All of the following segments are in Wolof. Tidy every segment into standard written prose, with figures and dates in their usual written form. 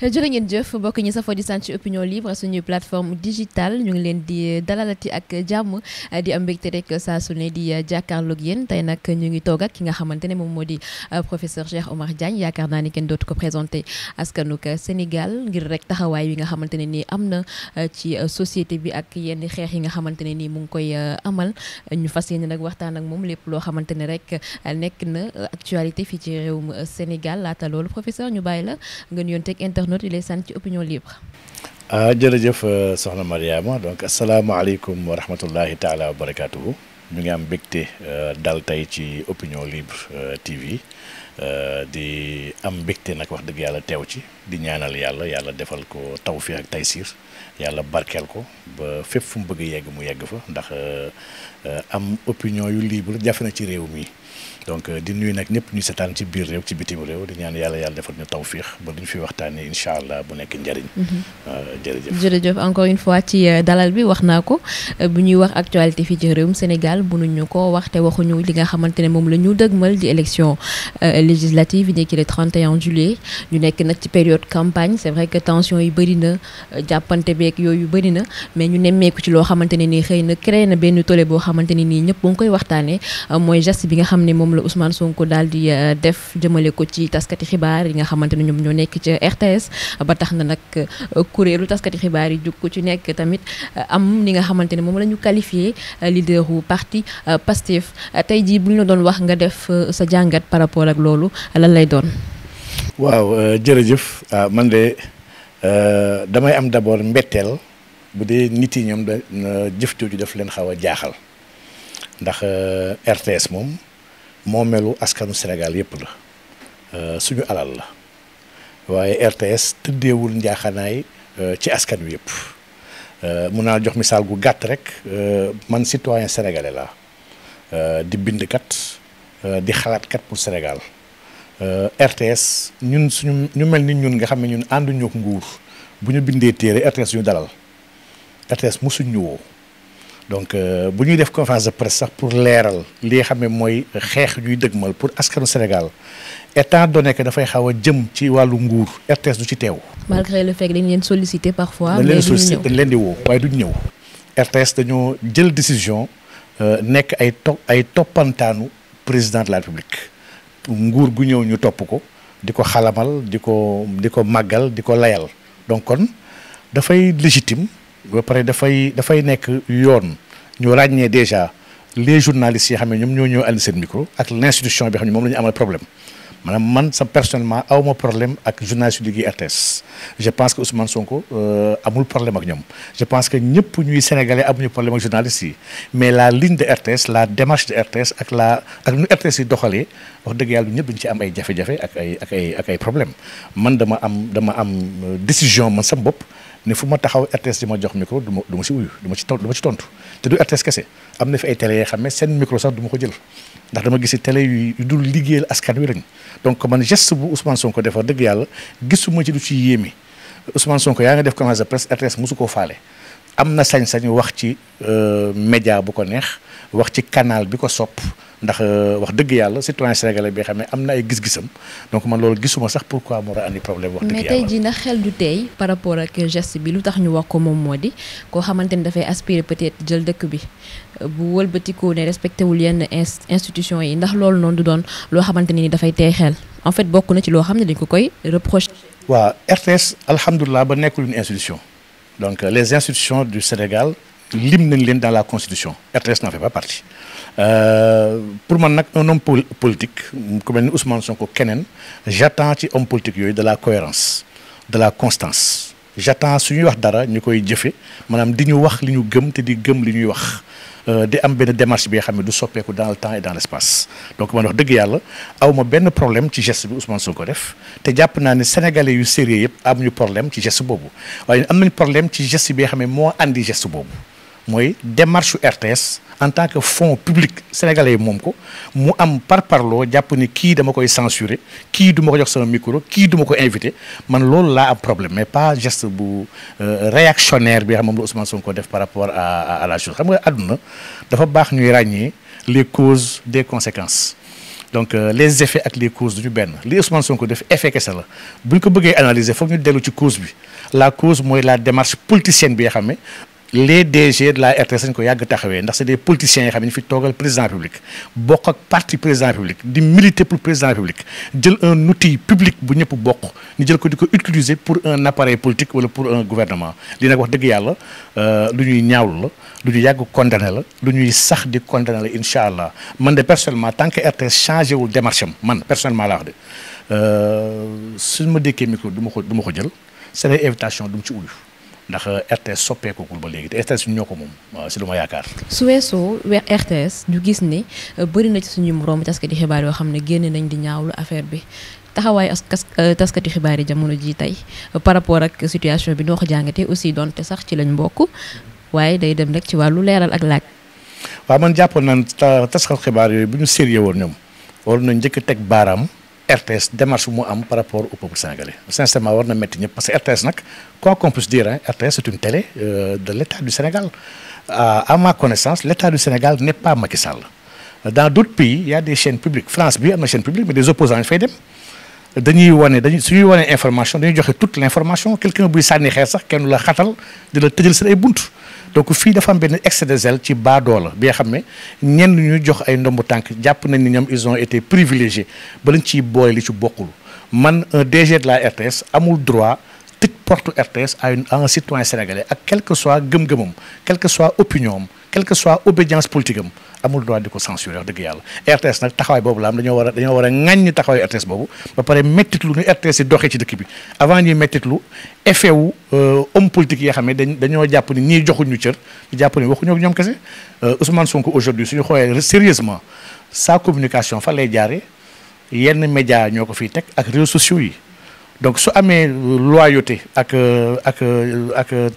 jërë ngeen jëf mbokk ñi safoo di sant ci opinion libre suñuy plateforme digitale ñu ngi leen di dalalati ak jàmm di am mbégte rek saa su ne di jàkkaarloog yéen tey nag ñu ngi toog ak ki nga xamante ne moom moo di professeur Cheikh Oumar Diagne yaakaar naa ni kenn dootu ko présenté askanuk Sénégal ngir rek taxawaay wi nga xamante ne nii am na ci société bi ak yenn xeex yi nga xamante ne nii mu ngi koy amal ñu fas yéene nag waxtaan ak moom lépp loo xamante ne rek nekk na actualité fii ci réewum Sénégal laata loolu professeur ñu bàyyi la nga nuyoon teg internet yi lay sant ci opinion libre. jërëjëf soxna Mariama donc asalaamaaleykum wa rahmatullahi taala wa barakaatuhu ñu ngi am mbégte dal tey ci opinion libre TV di am mbégte nag wax dëgg yàlla teew ci di ñaanal yàlla defal ko tawfiix ak taysiir yàlla barkeel ko ba fépp fu mu bëgg yegg mu yegg fa ndax am opinion yu libre jafe na ci réew mi. donc di nuyu nag ñëpp ñu seetaan ci biir réew ci bitim réew di ñaan yàlla defal ñu tawfiix ba duñ fi waxtaanee incha allah bu nekk njëriñ. jërëjëf encore une fois ci dalal bi wax naa ko bu ñuy wax actualité fii ci réewum Sénégal mënuñu ko wax te waxuñu li nga xamante ne moom la ñu dëgmal di élection législative yi nekk le 31 juillet ñu nekk nag ci période campagne c'est vrai que tension yi bëri na jàppante beeg yooyu bëri na mais ñu nemmeeku ci loo xamante ne nii xëy na créé na benn tollé boo xamante ne nii ñëpp bu ngi koy waxtaanee mooy geste bi nga xam ne moom la Ousmane Sonko daal di def jëmale ko ci taskati xibaar yi nga xamante ne ñoom ñoo nekk ci RTS ba tax na nag kuréelu taskati xibaar yi jug ko ci nekk tamit am li nga xamante ne moom la ñu qualifié leaderu parti Pastef tey jii bu ñu la doon wax nga def sa jàngat par rapport ak loolu lan lay doon. waaw jërëjëf man de damay am d'abord mbetteel bu dee nit yi ñoom da jëf jooju daf leen xaw a jaaxal ndax RTS moom. moo melu askanu Sénégal yëpp la suñu alal la waaye RTS tëddeewul njaaxanaay ci askan wi yëpp mun naa jox misaal gu gàtt rek man citoyen sénégalais la di bindkat di xalaatkat pour Sénégal RTS ñun ñu mel ni ñun nga xam ne ñun ànduñu ak nguur bu ñu bindee téere RTS ñu dalal RTS mosuñ ñu woo donc bu ñuy def conférence de presse sax pour leeral li nga xam ne mooy xeex ñuy dëgmal pour askanu Sénégal étant donné que dafay xaw a jëm ci wàllu nguur RTS du ci teew. malgré le fait que dañ leen solliciter parfois. dañ leen solliciter dañ leen di woo waaye duñ ñëw. RTS dañoo jël décision nekk ay toppantaanu président de la République nguur gu ñëw ñu topp ko di ko xalamal di ko màggal di ko layal donc kon dafay légitime. ba pare dafay nekk yoon ñu ràññee déjà les journalistes yi xam ne ñoom ñoo ñëw andi seen micro ak l'institution bi xam ne moom la ñu amal problème maanaam man sa personnellement awma problème ak journaliste yu liggéey RTS je pense que Ousmane Sonko amul problème ak ñoom je pense que ñëpp ñuy sénégalais amuñu problème ak journalistes yi mais la ligne de RTS la démarche de RTS ak nu RTS yi doxalee wax dëgg yàlla ñëpp dañu ci am ay jafe-jafe ak ay problème man dama am décision man sam bopp ne fu ma taxaw RTS di ma jox micro du ma si wuyu du ma ci tontu te du RTS kese am na fi ay télé yoo xam ne seen micro sax du ma ko jël ndax dama gis télé yu dul liggéeyal askan wi lañ donc man geste bu Ousmane Sonko defar dëgg yàlla gisuma ci lu ci yéemi Ousmane Sonko yaa nga def conférence de presse RTS mosu koo faale am na sañ-sañ wax ci média bu ko neex wax ci canal bi ko sopp ndax wax dëgg yàlla citoyen sénégalais bi xam ne am na ay gis-gisam donc man loolu gisuma sax pourquoi mu war a andi problème wax dëgg yàlla. mais tey jii ndax xel du tey par rapport ak geste bi lu tax ñu wax ko moom moo di koo xamante ni dafay aspirer peut-être jël dëkk bi bu wëlbatikoo ne respecté wul yenn institution yi ndax loolu noonu du doon loo xamante ni dafay tey xel en fait bokk na ci loo xam ne dañ ko koy reprocher. waaw RTS alhamdulilah ba nekkul une institution donc les institutions du Sénégal lim nañ leen dans la constitution RTS n'en fait pas partie. Pour man nag un homme politique ku mel ni Ousmane Sonko keneen j'attends ci homme politique yooyu de la cohérence de la constance j'attends su ñuy wax dara ñu koy jëfe maanaam di ñu wax li ñu gëm te di gëm li ñuy wax di am benn démarche bi nga xam ne du soppeeku dans le temps et dans l'espace donc man wax dëgg yàlla awma benn problème ci geste bi Ousmane Sonko def te jàpp naa ne sénégalais yu sérieux yëpp amuñu problème ci geste boobu waaye am nañ problème ci geste bi nga xam ne moo andi geste boobu mooy démarche RTS en tant que fonds public sénégalais yi moom ko mu am parparloo jàpp ni kii dama koy censurer kii du ma ko jox sama micro kii du ma ko invité man loolu laa am problème mais pas geste bu réactionnaire bi xam moom la Ousmane Sonko def par rapport à la chose xam nga àdduna dafa baax ñuy ràññee les causes des conséquences donc les effets ak les causes du ñu benn li Ousmane Sonko def effet kese la bu ñu ko bëggee analyser foog ñu dellu ci cause bi la cause mooy la démarche politicienne bi nga xam ne les DG de la RTS dañ ko yàgg taxawee ndax c'est des politiciens yoo xam ne ñu fi toogal président République bokk ak parti président République di militer pour président République jël un outil public bu ñëpp bokk ñu jël ko di ko utiliser pour un appareil politique wala pour un gouvernement li nag wax dëgg yàlla lu ñuy ñaawlu la lu ñu yàgg condamné la lu ñuy sax di condamné la incha allah man de personnellement tant que RTS changé wul démarche am man personnellement laa wax de suñ ma dékkee micro du ma ko jël c'est des invitations du mu ci uyu ndax RTS soppeekugul ba léegi te RTS ñoo ko moom si lu ma yaakaar. su weesoo RTS ñu gis ni bëri na ci suñu moroom taskati xibaar yoo xam ne génn nañ di ñaawlu affaire bi taxawaayu taskati xibaar yi jamono ji tey par rapport ak situation bi noo ko jàngatee aussi donte sax ci lañ bokk waaye day dem rek ci wàllu leeral ak laaj. waaw man jàppoon naan taskati xibaar yooyu bu ñu sérieux woon ñoom war nañ njëkk a teg baaraam. RTS démarche mu am par rapport au peuple sénégalais sincèrement war na métti ñëpp parce que RTS nag quoi qu'on puisse dire RTS c'est une télé de l'État du Sénégal à ma connaissance l'État du Sénégal n'est pas Macky Sall dans d'autres pays il y a des chaînes publiques France bi am na chaîne publique mais des opposants ñu fay dem suñuy wane information dañuy joxe toute l'information quelqu'un buy sànni xeer sax kenn la xatal di la tëjal seen ay bunt donc fii dafa am benn excès de zèle ci baadoola bi nga xam ne ñenn ñu jox ay ndombu tànk jàpp nañ ni ñoom ils ont été privilégiés ba lañ ciy boole li ci bokkul man un DG de la RTS amul droit tëj porte RTS à un citoyen sénégalais ak quel que soit gëm-gëmam quelle que soit opinion am quelle que soit obédience politique am amul droit di ko censurer wax dëgg yàlla RTS nag taxawaay boobu la am dañoo war a ŋàññi taxawaayu RTS boobu ba pare mettitlu nu RTS yi doxee ci dëkk bi avant ñuy mettitlu effet wu homme politique yi nga xam ne dañoo jàpp ni ñii joxuñu cër ñu jàpp ni waxuñoo ak ñoom kese Ousmane Sonko aujourd'hui suñu xoolee sérieusement sa communication fa lay jaare yenn médias ñoo ko fiy teg ak réseaux sociaux yi donc su amee loyauté ak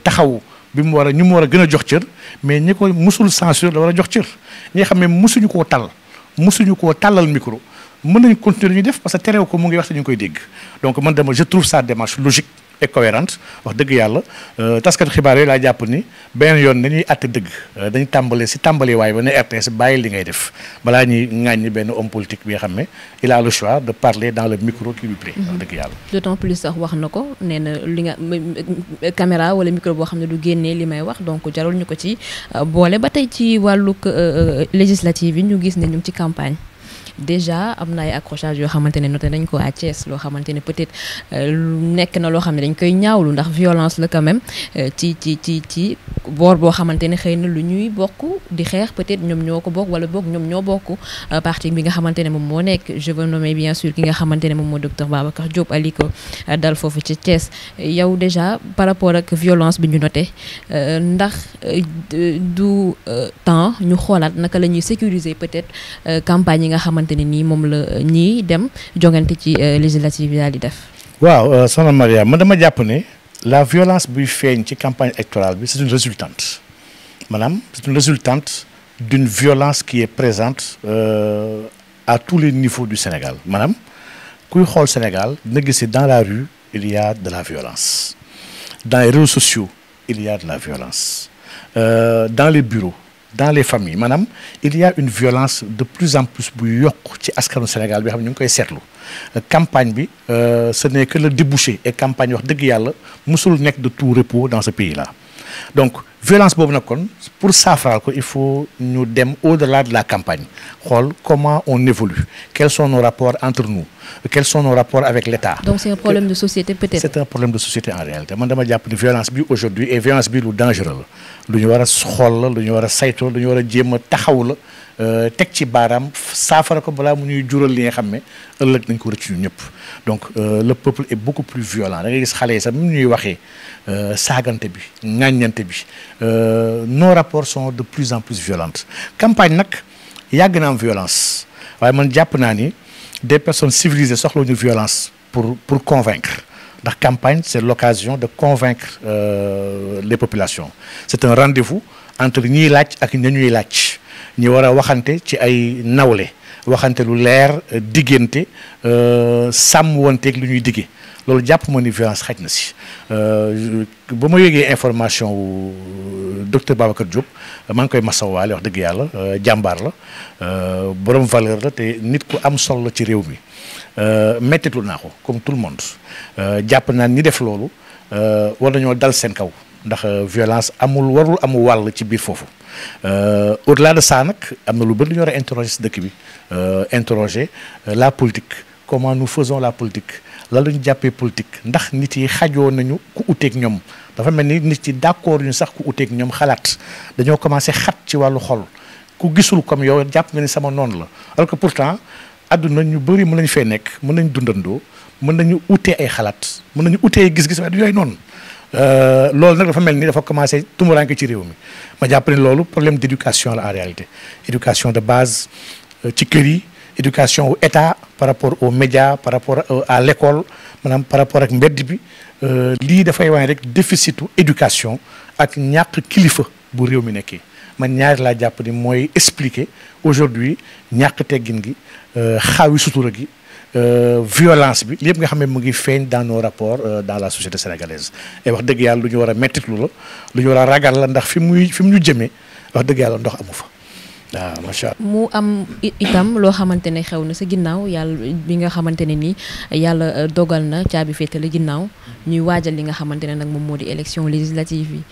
taxaw bi mu war a ñu mu war a gën a jox cër mais ñi ko musul censure la war a jox cër ñi nga xam ne musuñu koo tàllal micro mën nañ continuer ñu def parce que terew ko mu ngi wax te ñu ngi koy dégg donc man dama je trouve sa démarche logique et cohérente wax dëgg yàlla taskat xibaar yooyu laa jàpp ni benn yoon dañuy àtte dëgg dañu tàmbali waaye ba ne RTS bàyyi li ngay def balaa ñuy ŋàññi benn homme politique bi nga xam ne il a le choix de parler dans le micro qui lui plaît wax dëgg yàlla d'autant plus sax wax na ko nee na li nga caméra wala micro boo xam ne du génnee li may wax donc jarul ñu ko ci boole ba tey ci wàllug législative yi ñu gis ne ñu ngi ci campagne déjà am na ay accrochage yoo xamante ne noté nañ ko à Thiès loo xamante ne peut-être nekk na loo xam ne dañ koy ñaawlu ndax violence la quand même ci boor boo xamante ne xëy na lu ñuy bokk di xeex peut-être ñoom ñoo ko bokk wala boog ñoom ñoo bokk parti bi nga xamante ne moom moo nekk je veux nommer bien sûr ki nga xamante ne moom moo docteur Babacar Diop aliko dal foofu ci Thiès yow déjà par rapport ak violence bi ñu noté ndax du temps ñu xoolaat naka la ñuy sécuriser peut-être campagne yi nga xamante ne nii moom la ñii dem jongante ci législative yi daal di def. waaw soxna Maria man dama jàpp ne la violence buy feeñ ci campagne électorale bi c'est une résultante maanaam c'est une résultante d'une violence qui est présente à tous les niveaux du Sénégal maanaam kuy xool Sénégal dina gis dans la rue il y a de la violence dans les réseaux sociaux il y a de la violence dans les bureaux dans les familles maanaam il y a une violence de plus en plus bu yokk ci askanu Sénégal bi xam ne ñu ngi koy seetlu campagne bi ce n'est que le débouché et campagne wax dëgg yàlla musul nekk de tout repos dans ce pays là donc violence boobu nag kon pour saafaraal ko il faut ñu dem au-delà de la campagne xool comment on évolue quels sont nos rapports entre nous quels sont nos rapports avec l'État. Donc c'est un problème de société peut-être. C'est un problème de société en réalité man dama jàpp ni violence bi aujourd'hui et violence bi lu dangereux la lu ñu war a xool la lu ñu war a saytoo lu ñu war a jéem a taxaw la teg ci baaraam saafara ko balaa mu ñuy jural li nga xam ne ëllëg nañ ko rëcc ñun ñëpp donc le peuple est beaucoup plus violent da ngay gis xale yi sax mu ñuy waxee saagante bi ŋàññante bi nos rapports sont de plus en plus violentes campagne nag yàgg na am violence waaye man jàpp naa ni des personnes civilisées soxla ñu violence pour convaincre ndax campagne c'est l'occasion de convaincre les populations c'est un rendez-vous entre ñiy laaj ak ña ñuy laaj ñi war a waxante ci ay nawle waxante lu leer diggante sàmm wanteeg lu ñuy diggee loolu jàpp ma ni violence xaj na si ba ma yëgee information wu docteur Babacar Diop maa ngi koy masawaale wax dëgg yàlla jàmbaar la borom valeur la te nit ku am solo la ci réew mi mettitlu naa ko comme tout le monde jàpp naa ni def loolu war nañoo dal seen kaw ndax violence warul amul wàll ci biir foofu au-delà de ça nag am na lu bëri lu ñu war a interroger si dëkk bi interroger la politique comment nous faisons la politique lan la ñu jàppee politique ndax nit yi xajoo nañu ku uteeg ñoom dafa mel ni nit yi d'accord ñu sax ku uteeg ñoom xalaat dañoo commencé xat ci wàllu xol ku gisul comme yow jàpp nga ni sama noonu la alors que pourtant àdduna ñu bëri mën nañu fee nekk mën nañu dundandoo mën nañu utee ay xalaat mën nañu utee gis-gis waaye du yooyu noonu loolu nag dafa mel ni dafa commencé tumuraanke ci réew mi ma jàpp ne loolu problème d'éducation la en réalité éducation de base ci kër yi éducation wu état par rapport aux médias par rapport à l'école maanaam par rapport ak mbedd bi lii dafay wane rek déficitu éducation ak ñàkk kilifa bu réew mi nekkee man ñaari laa jàpp ni mooy expliquer aujourd'hui ñàkk teggin gi xaawi sutura gi violence bi lépp nga xam ne mu ngi feeñ dans nos rapports dans la société sénégalaise et wax dëgg yàlla lu ñu war a mettitlu la lu ñu war a ragal la ndax fi mu ñu jëmee wax dëgg yàlla ndox amu fa waaw macha allah. mu am itam loo xamante ne xew na sa ginnaaw yàlla bi nga xamante ne nii yàlla dogal na caabi féetale ginnaaw ñuy waajal li nga xamante ne nag moom moo di élection législative yi.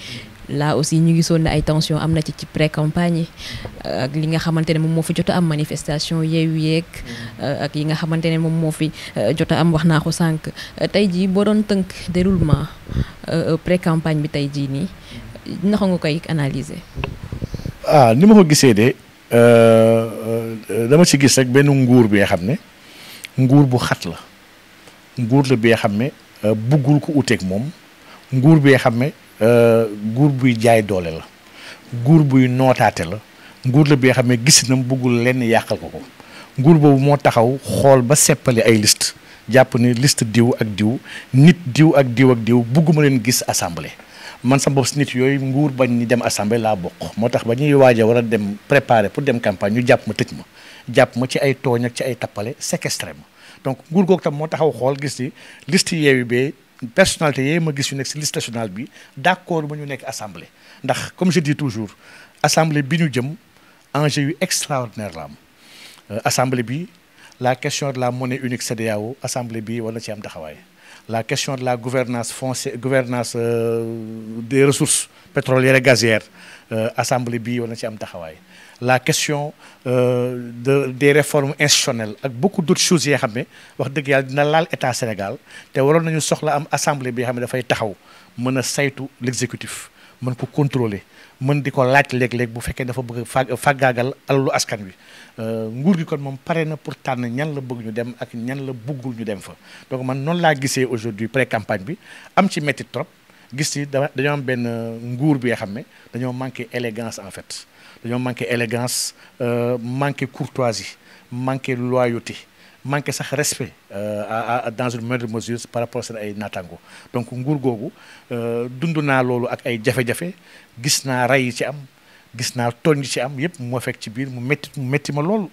là aussi ñu ngi sonn ay tension am na ci pré-campagne yi ak li nga xamante ne moom moo fi jot a am manifestation yeewu yeeg ak yi nga xamante ne moom moo fi jot a am wax naa ko sànq tey jii boo doon tënk déroulement pré-campagne bi tey jii nii naka nga koy analyser. Ni ma ko gisee de dama ci gis rek benn nguur bi nga xam ne nguur bu xat la nguur la bi nga xam ne buggul ko uteeg moom nguur bi nga xam ne nguur buy jaay doole la nguur buy nootaate la nguur la bi nga xam ne gis na buggul lenn yàqal ko nguur boobu moo taxaw xool ba seppali ay liste jàpp ni liste diw ak diw nit diw ak diw ak diw bugguma leen gis assemblée man sa bopp si nit yooyu nguur bañ ni dem assemblée laa bokk moo tax ba ñuy waaja war a dem préparer pour dem campagne ñu jàpp ma tëj ma jàpp ma ci ay tooñ ak ci ay tappale séquestré ma donc nguur googu tam moo taxaw xool gis ni liste yeewi bee personnalité yooyu ma gis yu nekk si liste nationale bi d'accord ma ñu nekk assemblée ndax comme je dis toujours assemblée bi ñu jëm enjeu yu extraordinaire la am assemblée bi la question de la monnaie unique CEDEAO assemblée bi wala ci am taxawaay la question de la gouvernance foncière gouvernance des ressources pétrolières et gazières assemblée bi wala ci am taxawaay la question des réformes institutionnelles ak beaucoup d'autres choses yoo xam ne wax dëgg yàlla dina laal état Sénégal te waroon nañu soxla am assemblée bi xam ne dafay taxaw mën a saytu l'exécutif mën ko contrôler mën di ko laaj léeg-léeg bu fekkee dafa bëgg fàggaagal alalu askan wi nguur gi kon moom pare na pour tànn ñan la bëgg ñu dem ak ñan la bëggul ñu dem fa donc man noonu laa gisee aujourd'hui pré-campagne bi am ci métti trop gis ni dañoo am benn nguur bi nga xam ne dañoo manqué élégance en fait dañoo manqué élégance manqué courtoisie manqué loyauté manqué sax respect dans une moindre mesure par rapport seen ay naataango donc nguur googu dund naa loolu ak ay jafe-jafe gis naa rey yi ci am gis naa tooñ yi ci am yëpp moo fekk ci biir mu métti ma lool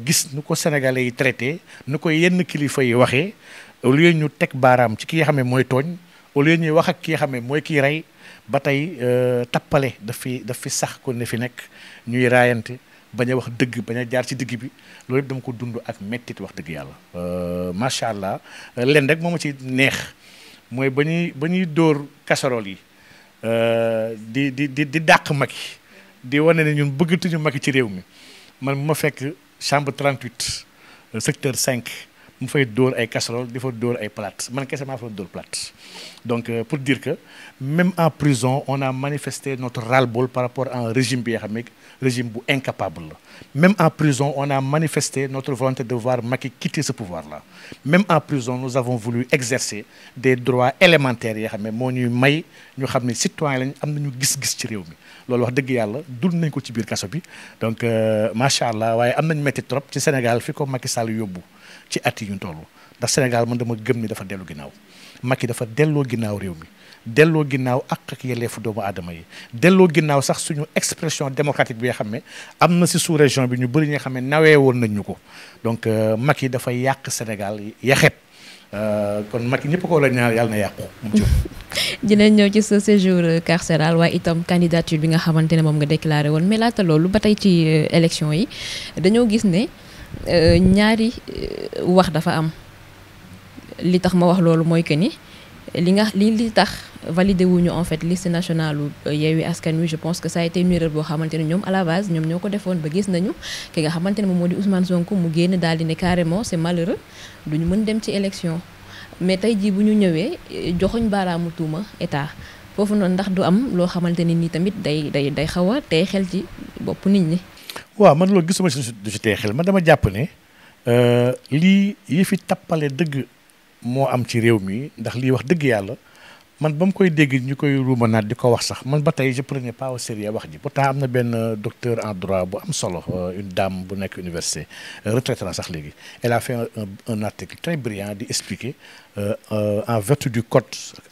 gis nu ko sénégalais yi traité nu ko yenn kilifa yi waxee au lieu ñu teg baaraam ci ki nga xam ne mooy tooñ au lieu ñuy wax ak ki nga xam ne mooy kii rey ba tey tappale daf fi sax ko ne fi nekk ñuy raayante bañ a wax dëgg bañ a jaar ci digg bi loolu yëpp dama ko dund ak mettit wax dëgg yàlla macha allah leen rek moo ma ci neex mooy ba ñuy dóor casserole yi di dàq Macky di wane ne ñun bëggatuñu Macky ci réew mi man mu ma fekk chambre 38 secteur 5 mu fay dóor ay casserole di fa dóor ay plate man kese maa fa dóor plate donc pour dire que même en prison on a manifesté notre ras-le-bol par rapport à un régime bi nga xam ne régime bu incapable la même en prison on a manifesté notre volonté de voir Macky quitter ce pouvoir là même en prison nous avons voulu exercer des droits élémentaires yoo xam ne moo ñuy may ñu xam ne citoyen lañ am nañu gis-gis ci réew mi loolu wax dëgg yàlla dund nañ ko ci biir kaso bi donc macha allah waaye am nañ métti trop ci Sénégal fi ko Macky Sall yóbbu ci at yi ñu toll ndax Sénégal man dama gëm ni dafa dellu ginnaaw Macky dafa delloo ginnaaw réew mi delloo ginnaaw ak yelleefu doomu aadama yi delloo ginnaaw sax suñu expression démocratique bi nga xam ne am na si sous région bi ñu bëri ñi nga xam ne nawee woon nañ ñu ko donc Macky dafa yàq Sénégal yaxet kon Macky ñëpp ko la ñaar yàlla na yàqu. dinañ ñëw ci sa séjour carcéral waaye itam candidature bi nga xamante ne moom nga déclaré woon mais laata loolu ba tey ci élection yi dañoo gis ne ñaari wax dafa am li tax ma wax loolu mooy que ni li tax validé wuñu en fait liste nationale Yewwi Askan Wi je pense que ça a été une erreur boo xamante ne ñoom à la base ñoom ñoo ko defoon ba gis nañu ki nga xamante ne moom moo di Ousmane Sonko mu génn daal di ne carrément c'est malheureux duñu mën dem ci élection mais tey jii bu ñu ñëwee joxuñ baaraamu tuuma état foofu noonu ndax du am loo xamante ne ni tamit day xaw a tey xel ci bopp nit ñi. waaw man loolu gisuma si du ci tey xel man dama jàpp ne lii yi fi tappale dëgg moo am ci réew mi ndax lii wax dëgg yàlla man ba mu koy dégg ñu koy ruuma naat di ko wax sax man ba tey je prenais pas au sérieux wax ji pourtant am na benn docteur en droit bu am solo une dame bu nekk université retraité na sax léegi elle a fait un article très brillant di expliquer en vertu du code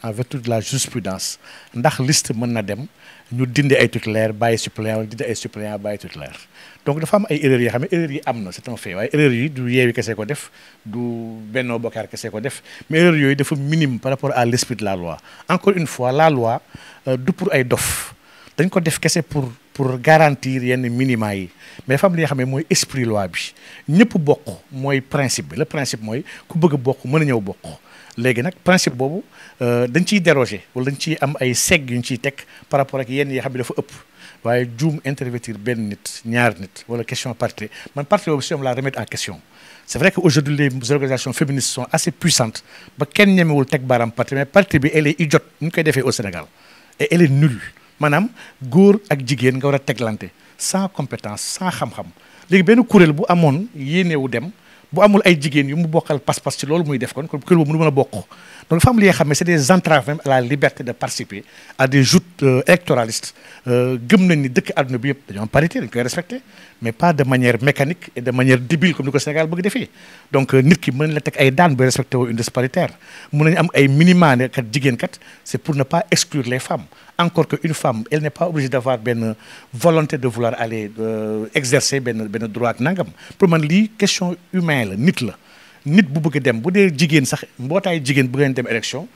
en vertu de la jurisprudence ndax liste mën na dem ñu dindi ay titulaire bàyyi suppléant wala dindi ay suppléant bàyyi titulaire donc dafa am ay erreurs yoo xam ne erreurs yi am na c'est un fait waaye erreurs yi du Yewwi kese ko def du Benno Bokk Yaakaar kese ko def mais erreurs yooyu dafa minime par rapport à l'esprit de la loi encore une fois la loi du pour ay dof dañ ko def kese pour garantir yenn minima yi mais dafa am li nga xam ne mooy esprit loi bi ñëpp bokk mooy principe bi le principe mooy ku bëgg a bokk mën a ñëw bokk léegi nag principe boobu dañ ciy déroger wala dañ ciy am ay segg yu ñu ciy teg par rapport ak yenn yi xam ne dafa ëpp waaye juum intervertir benn nit ñaar nit wala question parité man parité boobu si ñoom la remettre en question c'est vrai que aujourd'hui les organisations féministes sont assez puissantes ba kenn ñemewul teg baaraam parité mais parité bi elle est idiote ñu koy defee au Sénégal et elle est nulle maanaam góor ak jigéen nga war a teglante sans compétence sans xam-xam léegi benn kuréel bu amoon yéenewu dem bu amul ay jigéen yu mu bokkal pas-pas ci loolu muy def kon kuréel boobu mënu mën a bokk donc dafa am li nga xam ne c'est des entraves même à la liberté de participer à des joutes électoralistes gëm nañ ni dëkk àdduna bi yëpp dañoo am parité dañ koy respecter mais pas de manière mécanique et de manière débile comme ni ko Sénégal bëgg defee donc nit ki mën la teg ay daan ba respecté woo une liste paritaire mën nañu am ay minima ne kat jigéen kat c'est pour ne pas exclure les femmes encore que une femme elle n'est pas obligée d'avoir benn volonté de vouloir aller exercer benn droit ak nangam pour man lii question humaine la nit bu bëgg dem bu dee jigéen sax mbootaay jigéen bu ngeen dem élection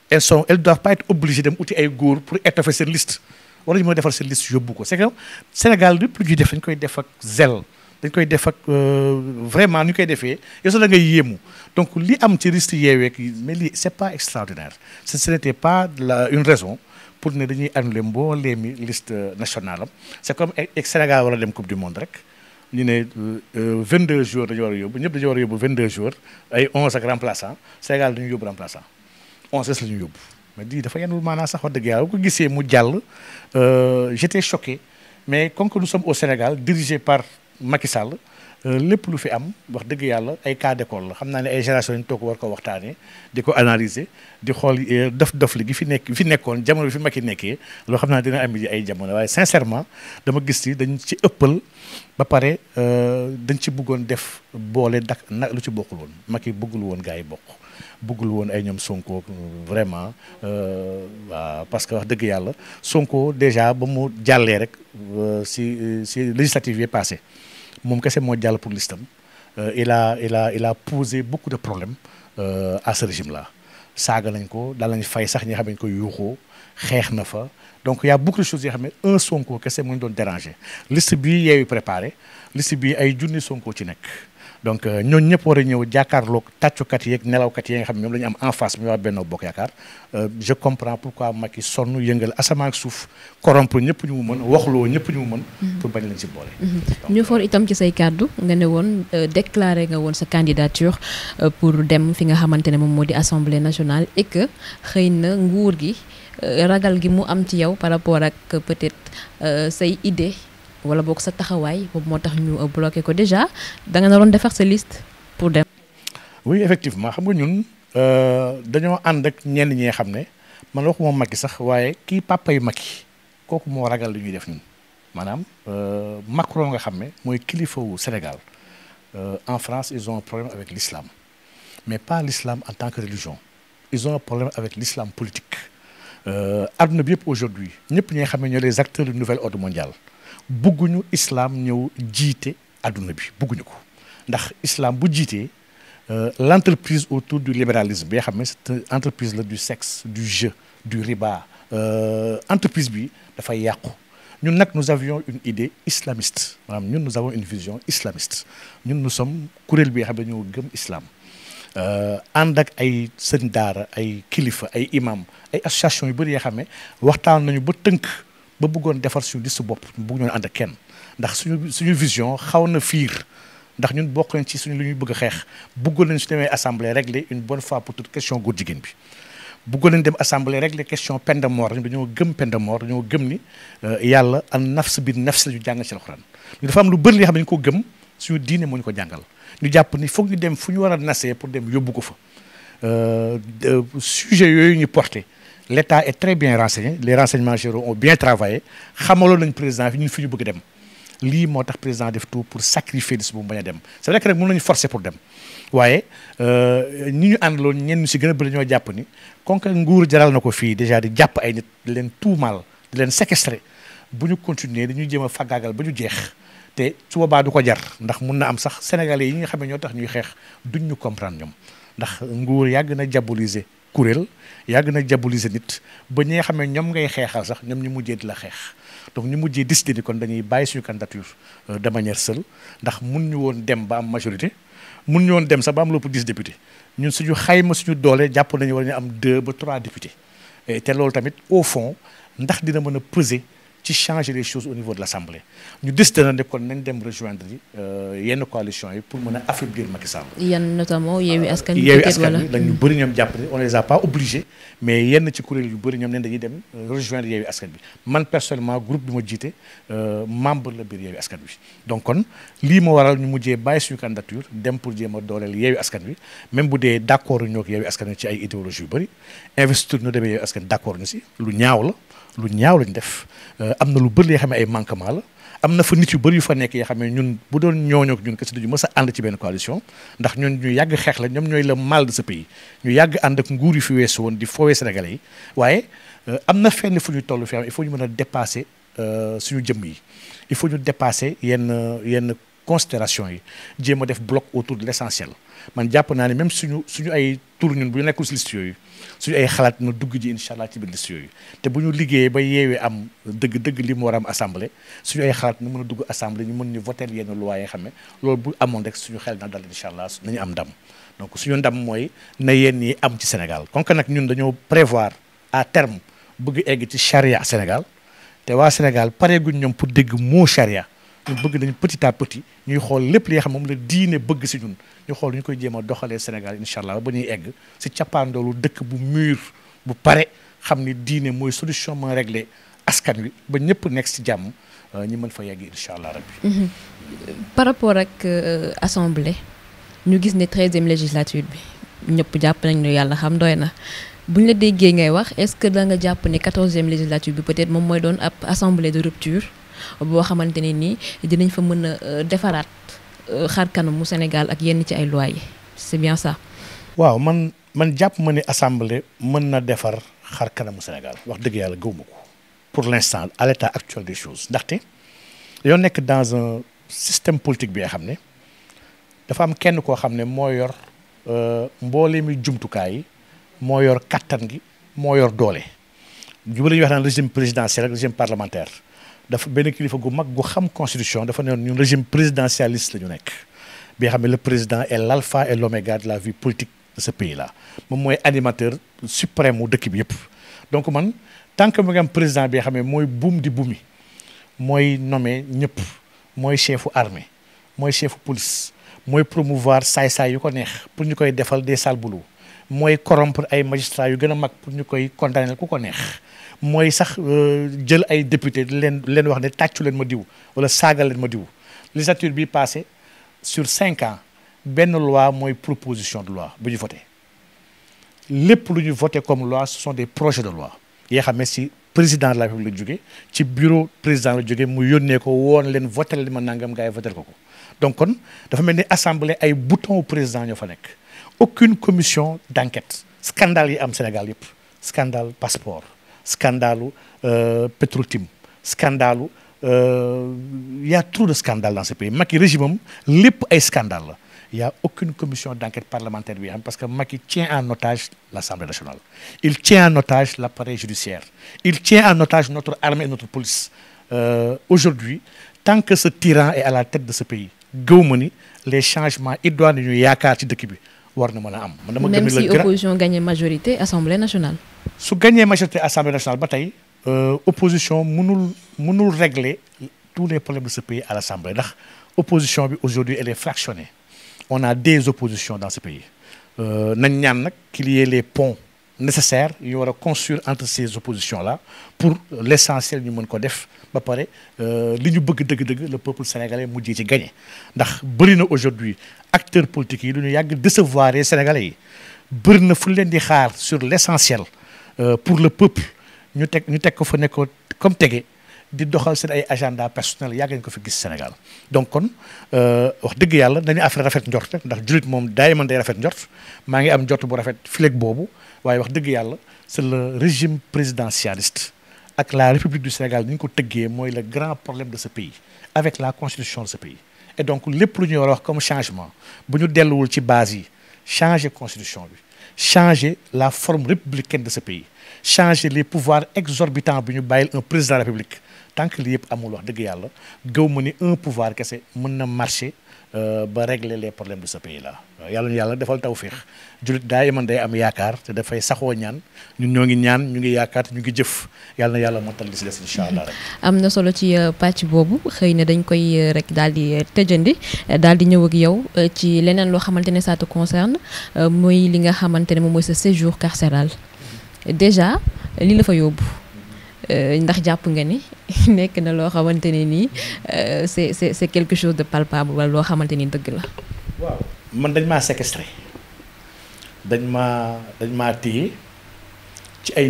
elles doivent pas être obligées dem uti ay góor pour étoffer seen liste wala ñu mën a defar seen liste yóbbu ko c'est que Sénégal lépp lu ñuy def dañ koy def ak zèle dañ koy def ak vraiment ni ñu koy defee yow sax da ngay yéemu donc li am ci liste Yewwi mais lii c'est pas extraordinaire ce n'était pas une raison pour ne dañuy annuler mbooleemi liste nationale am c'est comme Sénégal war a dem coupe du monde rek ñu ne 22 jours dañu war a yóbbu ñëpp dañu war a yóbbu 22 jours ay 11 ak remplaçant Sénégal dañu yóbbu remplaçant 11 la ñu yóbbu mais lii dafa yenul maanaa sax wax dëgg yàlla bu ko gisee mu jàll j'étais choqué mais comme que nous sommes au Sénégal dirigé par Macky Sall lépp lu fi am wax dëgg yàlla ay cas d'école la xam naa ne ay génération ñu toog war ko waxtaanee di ko analyser di xool dof li gi fi nekkoon jamono bi fi Macky nekkee loo xam naa dina am ji ay jamono waaye sincèrement dama gis ni dañ ci ëppal ba pare dañ ci bëggoon def boole nag lu ci bokkul woon Macky bëggul woon gars yi bokk bëggul woon ay ñoom Sonko vraiment waaw parce que wax dëgg yàlla Sonko déjà ba mu jàllee rek si législative yi passé moom kese moo jàll pour listam il a posé beaucoup de problèmes à ce régime là saaga nañ ko daal nañ fay sax ñi nga xam ne ko yuuxoo xeex na fa donc y a beaucoup de choses yoo xam ne un Sonko kese mu ñu doon déranger liste bii Yewwi préparé liste bii ay junni Sonko ci nekk donc ñooñu ñëpp war a ñëw jàkkaarloog tàccukat yi ak nelawkat yi nga xam ne ñoom la ñu am en face mi waa Benno Bokk Yaakaar je comprends pourquoi Macky sonn yëngal asamaan ak suuf corrompre ñëpp ñu mu mën waxloo ñëpp ñu mu mën pour bañ leen ci boole ñu for itam ci say kàddu nga ne woon déclaré nga woon sa candidature pour dem fi nga xamante ne moom moo di Assemblée nationale et que xëy na nguur gi ragal gi mu am ci yow par rapport ak peut-être say idée wala boog sa taxawaay boobu moo tax ñu bloqué ko déjà da nga naroon defar sa liste pour dem. oui effectivement xam nga ñun dañoo ànd ak ñenn ñi nga xam ne man waxuma Macky sax waaye kii papa yu Macky kooku moo ragal li ñuy def ñun maanaam Macron nga xam ne mooy kilifa wu Sénégal en France ils ont un problème avec l'islam mais pas l'islam en tant que religion ils ont un problème avec l'islam politique adduna bi yëpp aujourd'hui ñëpp ñi nga xam ne ñoo les acteurs du nouvel ordre mondial bugguñu islam ñëw jiite adduna bi bugguñu ko ndax islam bu jiitee l'entreprise autour du libéralisme bi nga xam ne c'est une entreprise la du sexe du jeu du riba entreprise bi dafay yàqu ñun nag nous avions une idée islamiste maanaam ñun nous avons une vision islamiste ñun nous sommes kuréel bi nga xam ne ñoo gëm islam ànd ak ay sëñ daara ay kilifa ay imam ay association yu bëri yoo xam ne waxtaan nañu ba tënk ba bëggoon defar suñu liste bopp bëgg ñoon ànd ak kenn ndax suñu vision xaw na fiir ndax ñun bokk nañ ci suñu lu ñuy bëgg a xeex bëggoon nañ su demee assemblée régler une bonne fois pour toute question góor jigéen bi bëggoon nañ dem assemblée régler question peine de mort dañoo gëm peine de mort dañoo gëm ni yàlla an nafs bi nafs la ñu jàng ci alxuraan ñu dafa am lu bëri li xam ne ñu ko gëm suñu diine moo ñu ko jàngal ñu jàpp ni foog ñu dem fu ñu war a nasee pour dem yóbbu ko fa sujet yooyu ñu porté l'État est très bien renseigné les renseignements généraux ont bien travaillé xamaloon nañ président fi ñun fi ñu bëgg dem lii moo tax président def tout pour sacrifier liste bu mu bañ a dem c'est vrai que rek mën nañu forcer pour dem waaye ñi ñu àndaloon ñenn ñu si gën a bëri ñoo jàpp ni kon que nguur jaral na ko fii déjà di jàpp ay nit di leen tuumaal di leen séquestrer bu ñu continuer dañuy jéem a faggaagal ba ñu jeex te su boobaa du ko jar ndax mun na am sax sénégalais yi nga xam ne ñoo tax ñuy xeex duñ ñu comprendre ñoom ndax nguur yàgg na diaboliser kuréel yàgg na diaboliser nit ba ñi nga xam ne ñoom ngay xeexal sax ñoom ñu mujjee di la xeex donc ñu mujjee décider ni kon dañuy bàyyi suñu candidature de manière seule ndax mun ñu woon dem ba am majorité mun ñu woon dem sax ba am lépp 10 députés ñun suñu xayma suñu doole jàpp nañu war ñu am 2 ba 3 députés te loolu tamit au fond ndax dina mën a peser ci changer les choses au niveau de l'Assemblée ñu décidé na ne kon nañ dem rejoindre yenn coalition yi pour mën a affaiblir Macky Sall. yan notamment Yewwi Askan Wi. Yewwi Askan Wi lañ ñu bëri ñoom jàpp ne on les a pas obligés mais yenn ci kuréel yu bëri ñoom neen dañuy dem rejoindre Yewwi Askan Wi man personnellement groupe bi ma jiite membre la biir Yewwi Askan Wi donc kon lii moo waral ñu mujjee bàyyi suñu candidature dem pour jéem a dooleel Yewwi Askan Wi même bu dee d'accord ñoo ak Yewwi Askan Wi ci ay idéologie yu bëri investiture ñu demee Yewwi Askan Wi d'accord ñu si lu ñaaw la lu ñaaw lañ def am na lu bëri yoo xam ne ay manquement la am na fa nit yu bëri yu fa nekk yoo xam ne ñun bu doon ñooñoo ak ñun kese duñu mës a ànd ci benn coalition ndax ñun ñu yàgg xeex la ñoom ñooy le mal de ce pays ñu yàgg ànd ak nguur yu fi weesu woon di foowee sénégalais yi waaye am na fenn fu ñu toll fi am il faut ñu mën a dépasser suñu jëmm yi il faut ñu dépasser yenn considération yi jéem a def bloc autour de l'essentiel man jàpp naa ne même suñu ay tour ñun bu ñu nekkul si liste yooyu suñu ay xalaat na dugg ji incha allah ci biir liste yooyu te bu ñu liggéeyee ba yeewee am dëgg li mu war a am assemblée suñu ay xalaat na mën a dugg assemblée ñu mën ñu voter yenn loi yi xam ne loolu bu amoon rek suñu xel na dal incha allah nañu am ndam donc suñu ndam mooy na yenn yi am ci Sénégal kon nag ñun dañoo prévoir à terme bëgg egg ci charia Sénégal te waa Sénégal pareeguñ ñoom pour dégg moo charia ñu bëgg nañu petit à petit ñuy xool lépp li nga xam moom la diine bëgg si ñun ñu xool ñu koy jéem a doxalee Sénégal incha allah ba ñuy egg si cappaandoolu dëkk bu mûr bu pare xam ni diine mooy solution mën a régler askan wi ba ñëpp nekk si jàmm ñi mën fa yegg incha allah rabbi. par rapport ak assemblée ñu gis ne 13e législature bi ñëpp jàpp nañ ne yàlla xam doy na buñ la déggee ngay wax est-ce que da nga jàpp ne 14e législature bi peut-être moom mooy doon ab assemblée de rupture. boo xamante ne nii dinañ fa mën a defaraat xar kanamu Sénégal ak yenn ci ay lois yi c'est bien ça. waaw man jàpp ma ne assemblée mën na defar xar kanamu Sénégal wax dëgg yàlla gëwuma ko pour l'instant à l'état actuel des choses ndaxte dañoo nekk dans un système politique bi nga xam ne dafa am kenn koo xam ne moo yor mbooleemi jumtukaay yi moo yor kattan gi moo yor doole ñu bëri ñuy wax naan régime présidentiel ak régime parlementaire. dafa benn kilifa gu mag gu xam constitution dafa ne ñun régime présidentialiste la ñu nekk bi nga xam ne le président est l'alpha et l'oméga de la vie politique de ce pays là moom mooy animateur suprême mu dëkk bi yëpp donc man tant que mu ngi am président bi nga xam ne mooy buum di buumi mooy nommé ñëpp mooy chefu armée mooy chefu police mooy promouvoir saay-saay yu ko neex pour ñu koy defal des sales boulots mooy corrompre ay magistrats yu gën a mag pour ñu koy condamner ku ko neex mooy sax jël ay député leen wax ne tàccu leen ma diw wala saagal leen ma diw législature bi passé sur 5 ans benn loi mooy proposition de loi bu ñu voté lépp lu ñu voté comme loi ce sont des projets de loi yoo xam ne si président de la République la jóge ci bureau président la jóge mu yónnee ko woon leen votel li ma nangam gars yi votel ko donc kon dafa mel ni assemblée ay bouton président ñoo fa nekk aucune commission d'enquête scandale yi am Sénégal yëpp scandale passeport scandalu Petro-Tim scandalu y a trop de scandales dans ce pays Macky régime am lépp ay scandale la il y a aucune commission d'enquête parlementaire bi am parce que Macky tient en otage l'Assemblée nationale il tient en otage l'appareil judiciaire il tient en otage notre armée et notre police aujourd'hui tant que ce tyran est à la tête de ce pays gëwma ni les changements idoines ñu yaakaar ci dëkk bi war na mën a am. même si opposition gagne majorité Assemblée nationale. su gagné majorité Assemblée nationale ba tey opposition mënul régler tous les problèmes de ce pays à l'Assemblée ndax opposition bi aujourd'hui elle est fractionnée on a des oppositions dans ce pays nañ ñaan nag qu'il y ait les ponts nécessaires yu war a construire entre ces oppositions là pour l'essentiel ñu mën ko def ba pare li ñu bëgg dëgg-dëgg le peuple sénégalais mujjee ci gagné ndax bëri na aujourd'hui acteurs politiques yi lu ñu yàgg décevoir les sénégalais yi bëri na fu leen di xaar sur l'essentiel pour le peuple ñu teg ko fa nekk comme tege di doxal seen ay agenda personnel yàgg nañ ko fi gis Sénégal donc kon wax dëgg yàlla dañu affaire rafet njort rek ndax jullit moom daay man day rafet njort maa ngi am njort bu rafet fileeg boobu waaye wax dëgg yàlla c'est le régime présidentialiste ak la République du Sénégal ni ñu ko tëggee mooy le grand problème de ce pays avec la constitution de ce pays et donc lépp lu ñuy war a wax comme changement bu ñu delluwul ci base yi changer constitution bi changer la forme républicaine de ce pays changer les pouvoirs exorbitants bi ñu bàyyil un président de la République tant que lii yëpp amul wax dëgg yàlla gëw ma ni un pouvoir kese mën na marcher ba régler les problèmes de ce pays là yàlla ñu yàlla defal tawféex jullit daa man day am yaakaar te dafay saxoo ñaan ñun ñoo ngi ñaan ñu ngi yaakaar te ñu ngi jëf yàlla na yàlla motal li si des incha allah rek. am na solo ci pàcc boobu xëy na dañ koy rek daal di tëjandi daal di ñëw ak yow ci leneen loo xamante ne ça te concerne mooy li nga xamante ne moom mooy sa séjour carcéral déjà li la fa yóbbu. ndax jàpp nga ni nekk na loo xamante ne nii c'est quelque chose de palpable wala loo xamante ni dëgg la. waaw man dañ maa séquestré dañ maa téye ci ay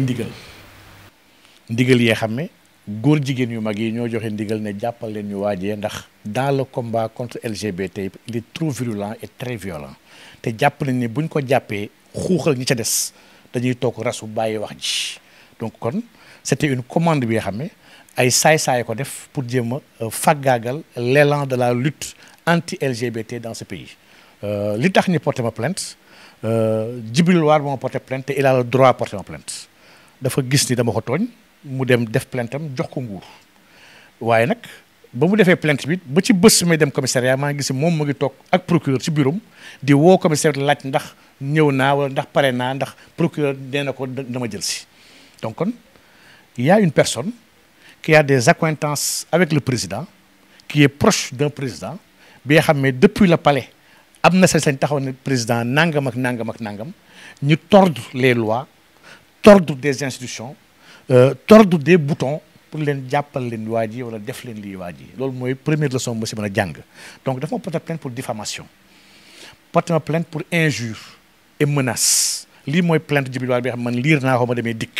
ndigal yee xam ne góor jigéen yu mag yi ñoo joxe ndigal ne jàppal leen ñu waajee ndax dans le combat contre LGBT il est trop virulent et très violent te jàpp nañ ne buñ ko jàppee xuuxal ñi ca des dañuy toog rasu bàyyi wax ji donc kon. C'était une commande bi nga xam ne ay saay-saay ko def pour jéem a faggaagal l'élan de la lutte anti-LGBT dans ce pays li tax ñu porté ma plainte Djibril War moo porté plainte te il a le droit à porter ma plainte dafa gis ni dama ko tooñ mu dem def plainte am jox ko nguur waaye nag ba mu defee plainte bi ba ci bés may dem commissariat maa ngi gis moom mu ngi toog ak procureur ci bureau di woo commissaire laaj ndax ñëw naa wala ndax pare naa ndax procureur nee na ko dama jël si donc kon il y a une personne qui a des accointances avec le président qui est proche d'un président bi nga xam ne depuis le palais am na sañ taxaw ne président nangam ak nangam ak nangam ñu tordre les lois tordre des institutions tordre des boutons pour leen jàppal leen waa ji wala def leen lii waa ji loolu mooy première leçon ba si mën a jàng donc dafa ma porter plainte pour diffamation porter ma plainte pour injure et menace lii mooy plainte Djibril War bi nga xam man liir naa ko ma demee dikk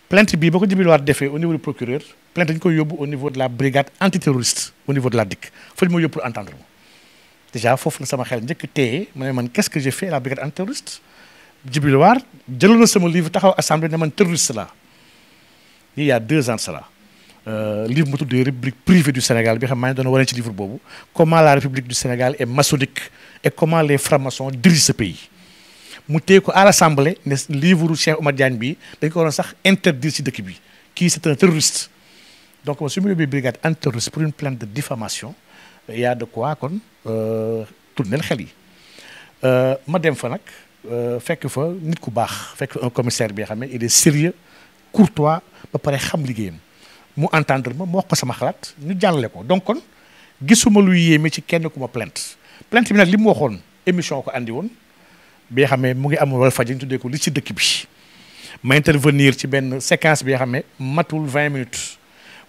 plainte bii ba ko Djibril War defee au niveau du procureur plainte dañu koy yóbbu au niveau de la brigade antiterroriste au niveau de la DIC fa ñu ma yóbbu pour entendre ma déjà foofu la sama xel njëkk téye ma ne man qu'est-ce que j'ai fait à la brigade antiterroriste Djibril War jëloon na sama livre taxaw assemblée ne man terroriste la il y a 2 ans de cela livre mu tuddee République privée du Sénégal bi xam maa ngi doon wane ci livre boobu comment la République du Sénégal est maçonnique et comment les francs-maçons dirigent ce pays mu téye ko à l'Assemblée ne livre Cheikh Oumar Diagne bi dañ ko waroon sax interdire ci dëkk bi kii c'est un terroriste donc su ma yóbbee brigade antiterroriste pour une plainte de diffamation il y a de quoi kon tournel xel yi ma dem fa nag fekk fa nit ku baax fekk fa un commissaire bi nga xam ne il est sérieux courtois ba pare xam liggéeyam mu entendre ma wax ko sama xalaat ñu jàllale ko donc kon gisuma lu yéeme ci kenn ku ma plainte bi nag li mu waxoon émission ko andi woon bi nga xam ne mu ngi am Walfadjri ñu tuddee ko li ci dëkk bi ma intervenir ci benn séquence bi nga xam ne matul 20 minutes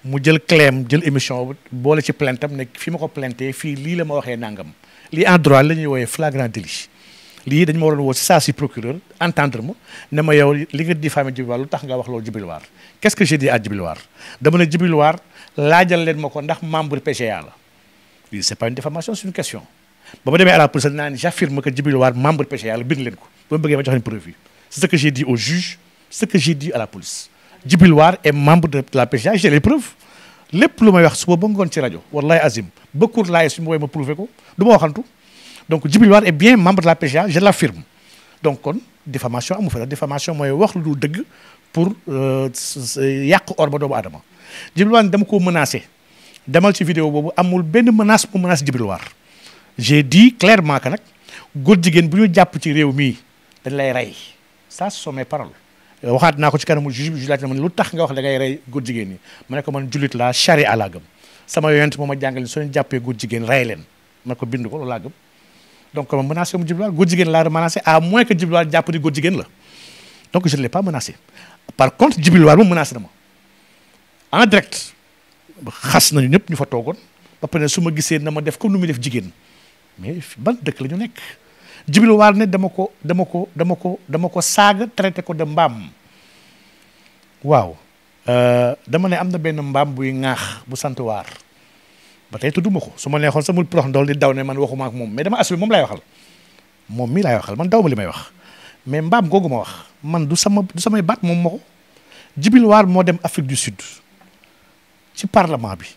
mu jël clém jël émission boole ci plainte am ne fi ma ko plainté fii lii la ma waxee nangam lii en droit la ñuy wooyee flagrant délit lii dañ ma waroon woo si saa si procureur entendre ma ne ma yow li nga diffamé Djibril War lu tax nga wax loolu Djibril War qu'est-ce que j'ai dit à Djibril War dama ne Djibril War laajal leen ma ko ndax membre PGA la lii c'est pas une diffamation, c'est une question ba ma demee à la police naa ni j'affirme que Djibril War membre PGA la bind leen ko ba ma bëggee ma jox leen preuve yi c'est ce que j'ai dit au juge, ce que j'ai dit à la police. Djibril War est membre de la PGA, j'ai les preuves lépp lu may wax suba ba ngoon ci rajo wallahi azim ba cour laay suñu woowee ma prouvé ko du ma waxantu. Donc Djibril War est bien membre de la PGA, je l'affirme. Donc kon diffamation amu fa. Diffamation mooy wax lu dëgg pour yàq orma doomu aadama. Djibril War dama ko menacé demal ci vidéo boobu amul benn menace bu menace Djibril War. J'ai dit clairement que nag góor jigéen bu ñu jàpp ci réew mii dañ lay rey ça ce sont mes paroles. waxaat naa ko ci kanamu juge bi laaj na ma lu tax nga wax da ngay rey góor jigéen ñi ma ne ko man jullit laa charia laa gëm sama yonent moo ma jàngale soo ñu jàppee góor jigéen rey leen ma ko bind ko loolu laa gëm. Donc ma menacé mu Djibril War góor jigéen laa menacé à moins que Djibril War jàpp ni góor jigéen la donc je ne l'ai pas menacé. Par contre Djibril War moom menacé na ma en direct xas nañu ñëpp ñu fa toogoon ba pare su ma gisee na ma def comme nu muy def jigéen mais ban dëkk la ñu nekk. Djibril War ne dama ko saaga traité ko de mbaam waaw dama ne am na benn mbaam buy ŋaax bu sant Waar ba tey tudduma ko su ma neexoon samul prox ndool di daw ne man waxuma ak moom mais dama assumé moom laay waxal moom mii laay waxal man daw ma li may wax mais mbaam googu ma wax man du samay baat moom ma ko. Djibril War moo dem Afrique du Sud ci parlement bi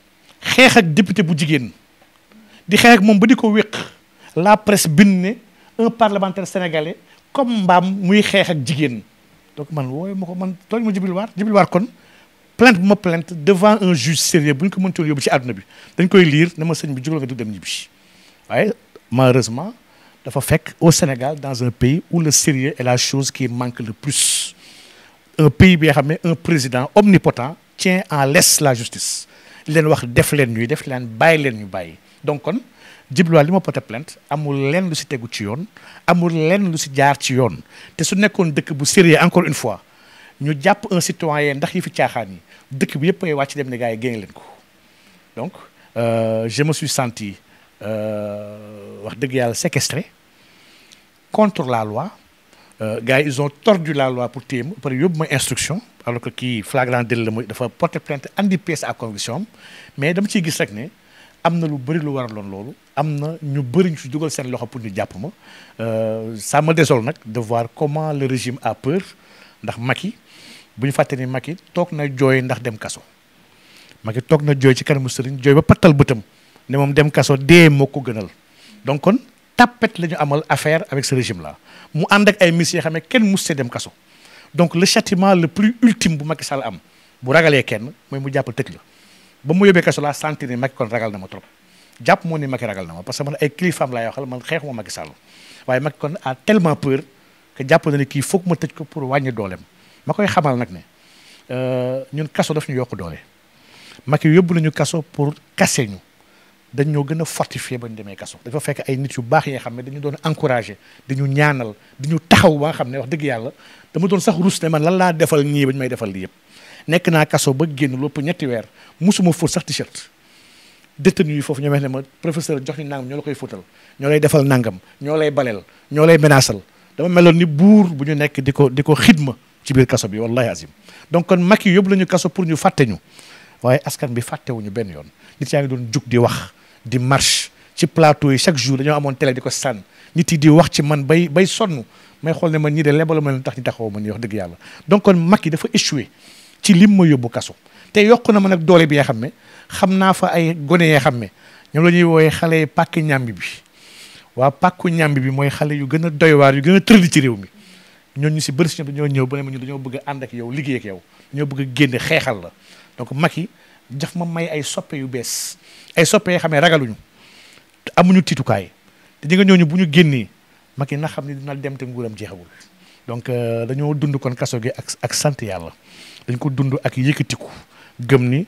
xeex ak député bu jigéen di xeex ak moom ba di ko wéq la presse bind ne un parlementaire sénégalais comme mbaam muy xeex ak jigéen donc man wooyu ma ko man tooñ ma Djibril War. Djibril War kon plainte bu ma plainte devant un juge sérieux bu ñu ko mëntoon yóbbu ci àdduna bi dañ koy lire ne ma sëñ bi jógal nga du dem ñibbi waaye malheureusement dafa fekk au Sénégal dans un pays où le sérieux est la chose qui manque le plus. Un pays bi nga xam ne un président omnipotent tient en laisse la justice leen wax def leen ñuy def leen bàyyi leen ñu bàyyi donc kon Djibril War li ma porté plainte amul lenn lu si tegu ci yoon amul lenn lu si jaar ci yoon te su nekkoon dëkk bu sérieux encore une fois ñu jàpp un citoyen ndax yi fi caaxaan yi dëkk bi yëpp ay wàcc dem ne gars yi génne leen ko donc je me suis senti wax dëgg yàlla séquestré contre la loi. Gars yi ils ont tordu la loi pour téye ma pare yóbbu ma instruction alors que kii flagrant délit la mooy dafa porter plainte andi pièce à conviction mais dama ciy gis rek ne am na lu bëri lu waraloon loolu am na ñu bëri ñu ci dugal seen loxo pour ñu jàpp ma ça me désole nag de voir comment le régime a peur ndax Macky bu ñu fàtte ni Macky toog na jooy ndax dem kaso Macky toog na jooy ci kanamu sëriñ jooy ba pattal bëtam ne moom dem kaso dee moo ko gënal donc kon tapet la ñu amal affaire avec ce régime là mu ànd ak ay miss yoo xam ne kenn mus see dem kaso donc le châtiment le plus ultime bu Macky Sall am bu ragalee kenn mooy mu jàpp tëj la ba mu yóbbee kaso laa sentir ne Macky kon ragal na ma trop jàpp moo ne Macky ragal na ma parce que man ay kilifaam laay waxal man xeexuma Macky Sall waaye Macky kon a tellement peur que jàpp na ne kii foog ma tëj ko pour wàññi dooleem ma koy xamal nag ne ñun kaso daf ñu yokk doole Macky yóbbu nañu kaso pour casser ñu dañ ñoo gën a fortifier ba ñu demee kaso dafa fekk ay nit yu baax yi nga xam ne dañu doon encourager dañu ñaanal dañu taxaw ba nga xam ne wax dëgg yàlla dama doon sax rus ne man lan laa defal ñii ba ñu may defal lii yëpp nekk naa kaso ba génn lépp ñetti weer musuma fóot sax t-shirt détenu yi foofu ñoo wax ne ma professeur jox ñu nangam ñoo la koy fóotal ñoo lay defal nangam ñoo lay baleel ñoo lay menaasal dama meloon ni buur bu ñu nekk di ko xidma ci biir kaso bi wallahi azim donc kon Macky yóbbu lañu kaso pour ñu fàtte ñu waaye askan bi fàttewuñu benn yoon nit yaa ngi doon jug di wax di marche ci plateau yi chaque jour dañoo amoon télé di ko sànn nit yi di wax ci man bay sonn may xool ne man ñii de lebala ma leen tax ñu taxaw ma nii wax dëgg yàlla donc kon Macky dafa échoué ci lim ma yóbbu kaso te yokk na ma nag doole bi nga xam ne xam naa fa ay gone yoo xam ne ñoom la ñuy wooyee xale yi pàkk ñàmbi bi waa pàkku ñàmbi bi mooy xale yu gën a doy waar yu gën a tëradi ci réew mi ñooñu si bëri si ñoom dañoo ñëw ba ne ma ñu dañoo bëgg a ànd ak yow liggéey ak yow dañoo bëgg a génne xeexal la donc Macky daf ma may ay soppe yu bees ay soppe yoo xam ne ragaluñu amuñu tiitukaay te ñi nga ñooñu bu ñu génnee Macky na xam ne dina dem te nguuram jeexagul donc dañoo dund kon kaso gi ak sant yàlla dañ ko dund ak yëkkatiku gëm ni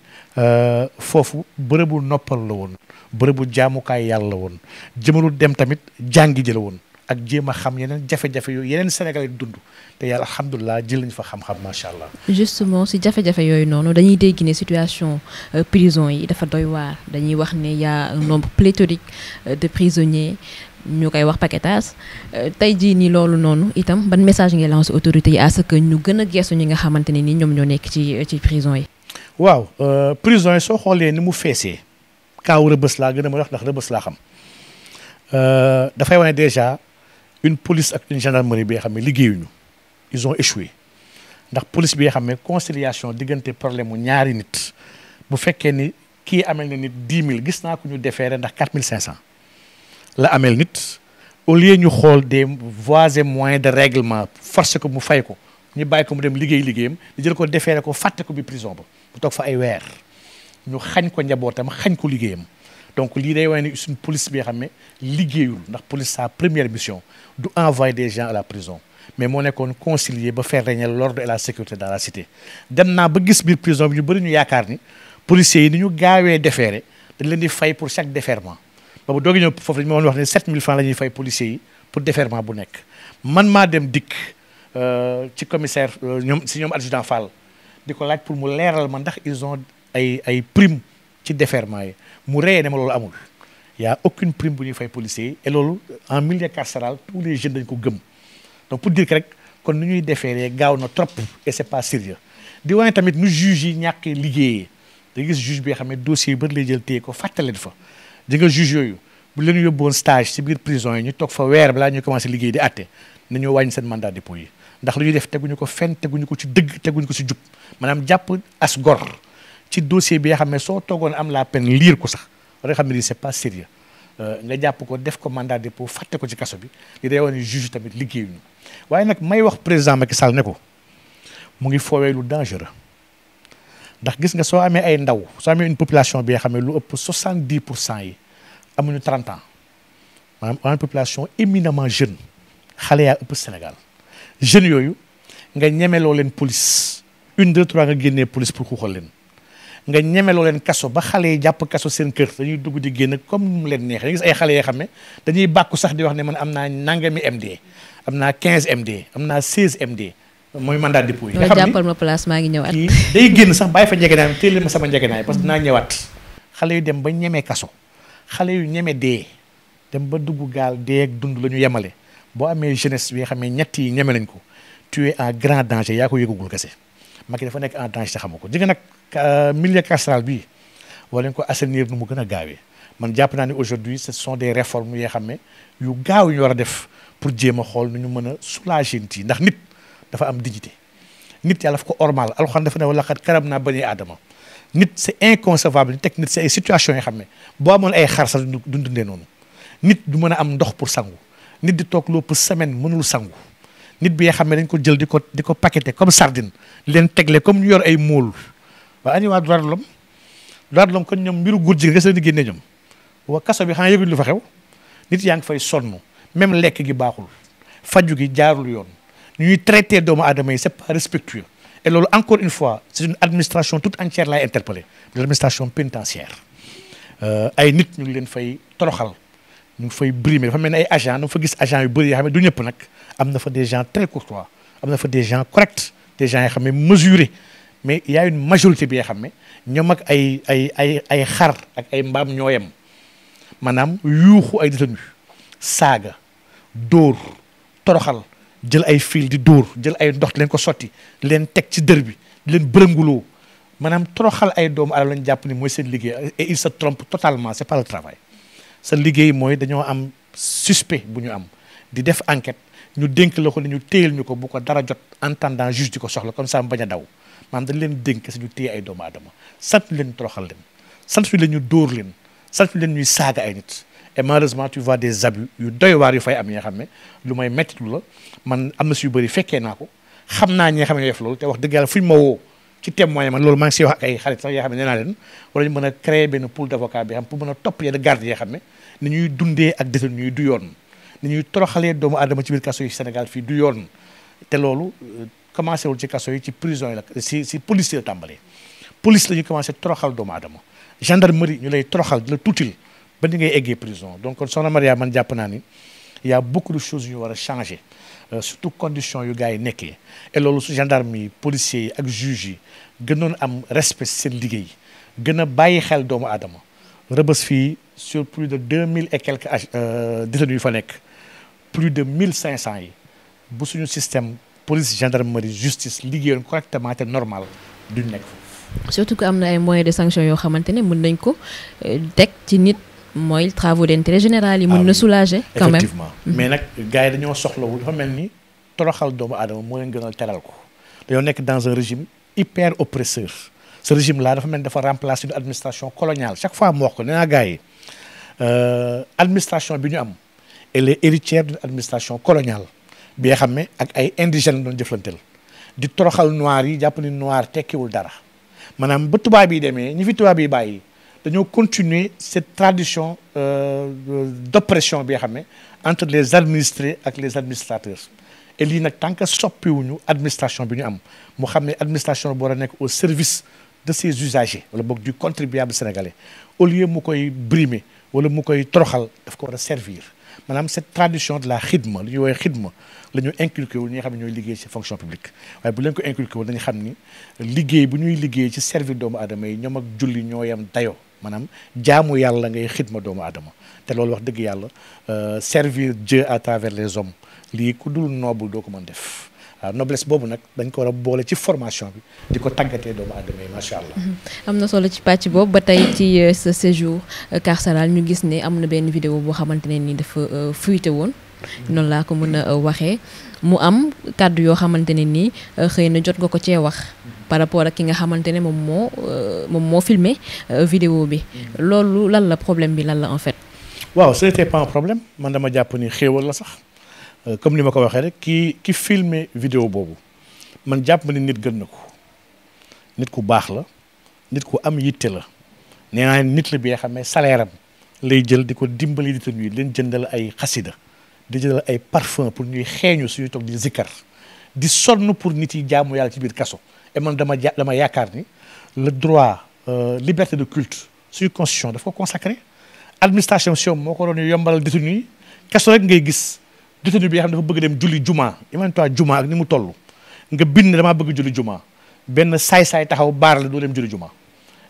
foofu bërëbu noppal la woon bërëbu jaamukaay yàlla la woon jëmalul dem tamit jàngi jëla woon ak jéem a xam yeneen jafe-jafe yooyu yeneen Sénégalais dund te yàlla alhamdulilah jël nañ fa xam-xam macha allah. justement si jafe-jafe yooyu noonu dañuy dégg ne situation prison yi dafa doy waar dañuy wax ne y a un nombre pléthorique de prisonniers ñu koy wax paquetage tey jii nii loolu noonu itam ban message ngay lancer autorités yi à ce que ñu gën a geesu ñi nga xamante ne ni ñoom ñoo nekk ci prison yi. waaw prison yi soo xoolee ni mu feesee kaaw Rebeuss laa gën a mën a wax ndax Rebeuss laa xam dafay wane déjà une police ak une gendarmerie bi nga xam ne liggéeyuñu ils ont échoué ndax police bi nga xam ne conciliation diggante problème mu ñaari nit bu fekkee ni kii amel na nit 10 000 gis naa ko ñu déféré ndax 4 500 la amel nit au lieu ñu xool des voies et moyens de règlement forcé ko mu fay ko ñu bàyyi ko mu dem liggéeyam di jël ko déféré ko fàtte ko bi prison ba mu toog fa ay weer ñu xañ ko njabootam xañ ko liggéeyam donc lii day wane ni suñ police bi nga xam ne liggéeyul ndax police sa première mission du envoyer des gens à la prison mais moo nekkoon concilier ba faire régner l'ordre et la sécurité dans la cité dem naa ba gis biir prison bi ñu bëri ñu yaakaar ni policiers yi ni ñu gaawee déféré dañ leen di fay pour chaque défèrement boobu doogi ñëw foofu dañu ma wax ne 7 000 francs la ñuy fay policiers yi pour défèrement bu nekk man maa dem dikk ci commissaire ñoom adjudant Fall di ko laaj pour mu leeral ma ndax ils ont ay prime ci défèrement yi mu reyee ne ma loolu amul y a aucune prime bu ñuy fay policiers yi et loolu en milieu carcéral tous les jeunes dañ ko gëm donc pour dire que rek kon nu ñuy déféré gaaw na trop et c'est pas sérieux di wane tamit nu juge yi ñàkkee liggéeyee da gis juge bi nga xam ne dossier yu bëri lay jël téye ko fàttaleen fa di nga juge yooyu bu leen yóbboon stage ci biir prison yi ñu toog fa weer balaa ñuy commencé liggéey di àtte nañoo wàññi seen mandat de dépôt yi ndax lu ñuy def teguñu ko fenn teguñu ko ci dëgg teguñu ko ci jub maanaam jàpp as gor ci dossier bi nga xam ne soo toogoon am la peine lire ko sax war nga xam ne c'est pas sérieux nga jàpp ko def ko mandat de dépôt fàtte ko ci kaso bi li day wane juge tamit liggéeyuñu waaye nag may wax président Macky Sall ne ko mu ngi foowee lu dangereux ndax gis nga soo amee ay ndaw soo amee une population bi nga xam ne lu ëpp 70% yi amuñu 30 ans maanaam une population éminemment jeune xale yaa ëpp Sénégal jeunes yooyu nga ñemeloo leen police 1 2 3 nga génnee police pour xuuxal leen nga ñemeloo leen kaso ba xale yi jàpp kaso seen kër dañuy dugg di génn comme mu leen neexee gis ay xale yoo xam ne dañuy bàkku sax di wax ne man am naa nangami MD am naa 15 MD am naa 16 MD mooy mandat de dépôt yi. nga xam ni jàppal ma place maa ngi ñëwaat. kii day génn sax bàyyi fa njëgënaay téel ma sama njëgënaay parce que dinaa ñëwaat xale yu dem ba ñemee kaso xale yu ñeme dee dem ba dugg gaal dee ak dund la ñu yemale boo amee jeunesse bi nga xam ne ñett yi ñeme nañ ko tu es en grand danger yaa ko yëgagul kese Macky dafa nekk en danger te xamu ko di nga nag milieu carcéral bii wala ñu ko assainir nu mu gën a gaawee man jàpp naa ni aujourd'hui ce sont des réformes yoo xam ne yu gaaw yu ñu war a def pour jéem a xool nu ñu mën a soulager nit yi ndax nit dafa am dignité nit yàlla dafa ko ormal alxuraan dafa ne wala xat karam naa bani aadama nit c'est inconcevable ñu teg nit c'est ay situations yoo xam ne boo amoon ay xar sax du dundee noonu nit du mën a am ndox pour sangu nit di toog lu ëpp semaine mënul sangu nit bi nga xam ne dañ ko jël di ko paqueté comme sardine leen tegle comme ñu yor ay móol waaye ani waa droit de l'homme kon ñoom mbiru góor jigéen nga leen di génne ñoom waa kaso bi xanaa yëguñ lu fa xew nit yaa ngi fay sonn même lekk gi baaxul faju gi jaarul yoon ñuy traité doomu aadama yi c'est pas respectueux et loolu encore une fois c'est une administration toute entière laay interpellé l'administration pénitentiaire ay nit ñu ngi leen fay toroxal ñu ngi fay brimer dafa mel ni ay agents dama fa gis agents yu bëri yoo xam ne du ñëpp nag am na fa des gens très courtois am na fa des gens corrects des gens yoo xam ne mesurés mais il y a une majorité bi nga xam ne ñoom ak ay xar ak ay mbaam ñoo yem maanaam yuuxu ay détenus saaga dóor toroxal jël ay fil di dóor jël ay ndox leen ko sotti leen teg ci dër bi leen bërënguloo maanaam toroxal ay doomu aadama lañ jàpp ni mooy seen liggéey et il se trompe totalement c'est pas le travail sa liggéey mooy dañoo am suspect bu ñu am di def enquête ñu dénk la ko ni ñu téyel ñu ko bu ko dara jot entendant juge di ko soxla comme ça mu bañ a daw maanaam dañ leen dénk si ñu téye ay doomu aadama sant leen toroxal leen sant leen ñu dóor leen sant leen ñuy saaga ay nit et malheureusement tu vois des abus yu doy waar yu fay am yi nga xam ne lu may métti lu la man am na si yu bëri fekkee naa ko xam naa ñi nga xam ne def loolu te wax dëgg yàlla fu ñu ma woo ci témoin man loolu maa ngi siy wax ak ay xarit sax yoo xam ne nee naa leen wala ñu mën a créer benn pool d'avocat bi xam pour mën a topp yenn garde yi xam ne ni ñuy dundee ak détenu ñuy du yoon ni ñuy toroxalee doomu aadama ci biir kaso yi Sénégal fii du yoon te loolu commencé wul ci kaso yi ci prison yi la si police yi la tàmbalee police la ñu commencé toroxal doomu aadama gendarmerie ñu lay toroxal di la tuutil ba ni ngay eggee prison donc kon soxna Maria man jàpp naa ni y a beaucoup de choses yu ñu war a changer surtout conditions yu gars yi nekkee et loolu su gendarme yi policiers yi ak juges yi gënoon am respect seen liggéey gën a bàyyi xel doomu aadama Rebeuss fii sur plus de 2000 et quelques détenus yu fa nekk plus de 1500 yi bu suñu système police gendarmerie justice liggéeyoon correctement te normal duñ nekk foofu. surtout que am na ay moyens de sanction yoo xamante ne mën nañ ko teg ci nit mooy travaux d'intérêt général yi. mën na soulager quand même effectivement. mais nag gars yi dañoo soxlawu dafa mel ni toroxal doomu aadama moo leen gënal teral ko dañoo nekk dans un régime hyper oppresseur. ce régime là dafa mel ni dafa remplacer une administration coloniale chaque fois mu wax ko nee naa gars yi administration bi ñu am elle est héritière d'une administration coloniale bi nga xam ne ak ay indigènes doon jëflanteel di toroxal noir yi jàpp ni noir tekkiwul dara maanaam ba tubaab yi demee ñi fi tubaab yi bàyyi dañoo continuer cette tradition d'oppression bi nga xam ne entre les administrés ak les administrateurs et lii nag tant que soppiwuñu administration bi ñu am mu xam ne administration bi war a nekk au service de ses usagers wala boog du contribuable sénégalais au lieu mu koy brimer wala mu koy toroxal daf ko war a servir maanaam cette tradition de la xidma li ñuy woowee xidma la ñu inculqué wul ñi nga xam ne ñooy liggéey ci fonction publique waaye bu leen ko inculqué wul dañu xam ni liggéey bu ñuy liggéey ci servir doomu aadama yi ñoom ak julli ñoo yam dayoo maanaam jaamu yàlla ngay xidma doomu aadama te loolu wax dëgg yàlla servir Dieu à travers les hommes lii ku dul noble doo ko mën def waaw noblesse boobu nag dañ ko war a boole ci formation bi di ko tàggatee doomu aadama yi macha allah. am na solo ci pàcc boobu ba tey ci ce séjour carcéral ñu gis ne am na benn vidéo boo xamante ne ni dafa fuité woon. noonu laa ko mën a waxee mu am kàddu yoo xamante ne nii xëy na jot nga ko cee wax. par rapport ak ki nga xamante ne moom moo filmé vidéo bi. loolu lan la problème bi lan la en fait. waaw ce n'était pas un problème man dama jàpp ni xéewal la sax. comme ni ma ko waxee rek ki filmé vidéo boobu man jàpp ma ni nit gën na ko nit ku baax la nit ku am yitte la nee naa nit la bi nga xam ne salaire am lay jël di ko dimbali di yi leen jëndal ay xasida di jëndal ay parfum pour ñuy xeeñu suñu toog di zikkar di sonn pour nit yi jaamu yàlla ci biir kaso et man dama yaakaar ni le droit liberté de culte suñu constitution daf ko consacré administration si moo ko doon yombalal détenu yi kaso rek ngay gis détenu bi nga xam dafa bëgg dem julli juma imagine-toi juma ak ni mu toll nga bind ne damaa bëgg julli juma benn saay-saay taxaw baar la doo dem julli juma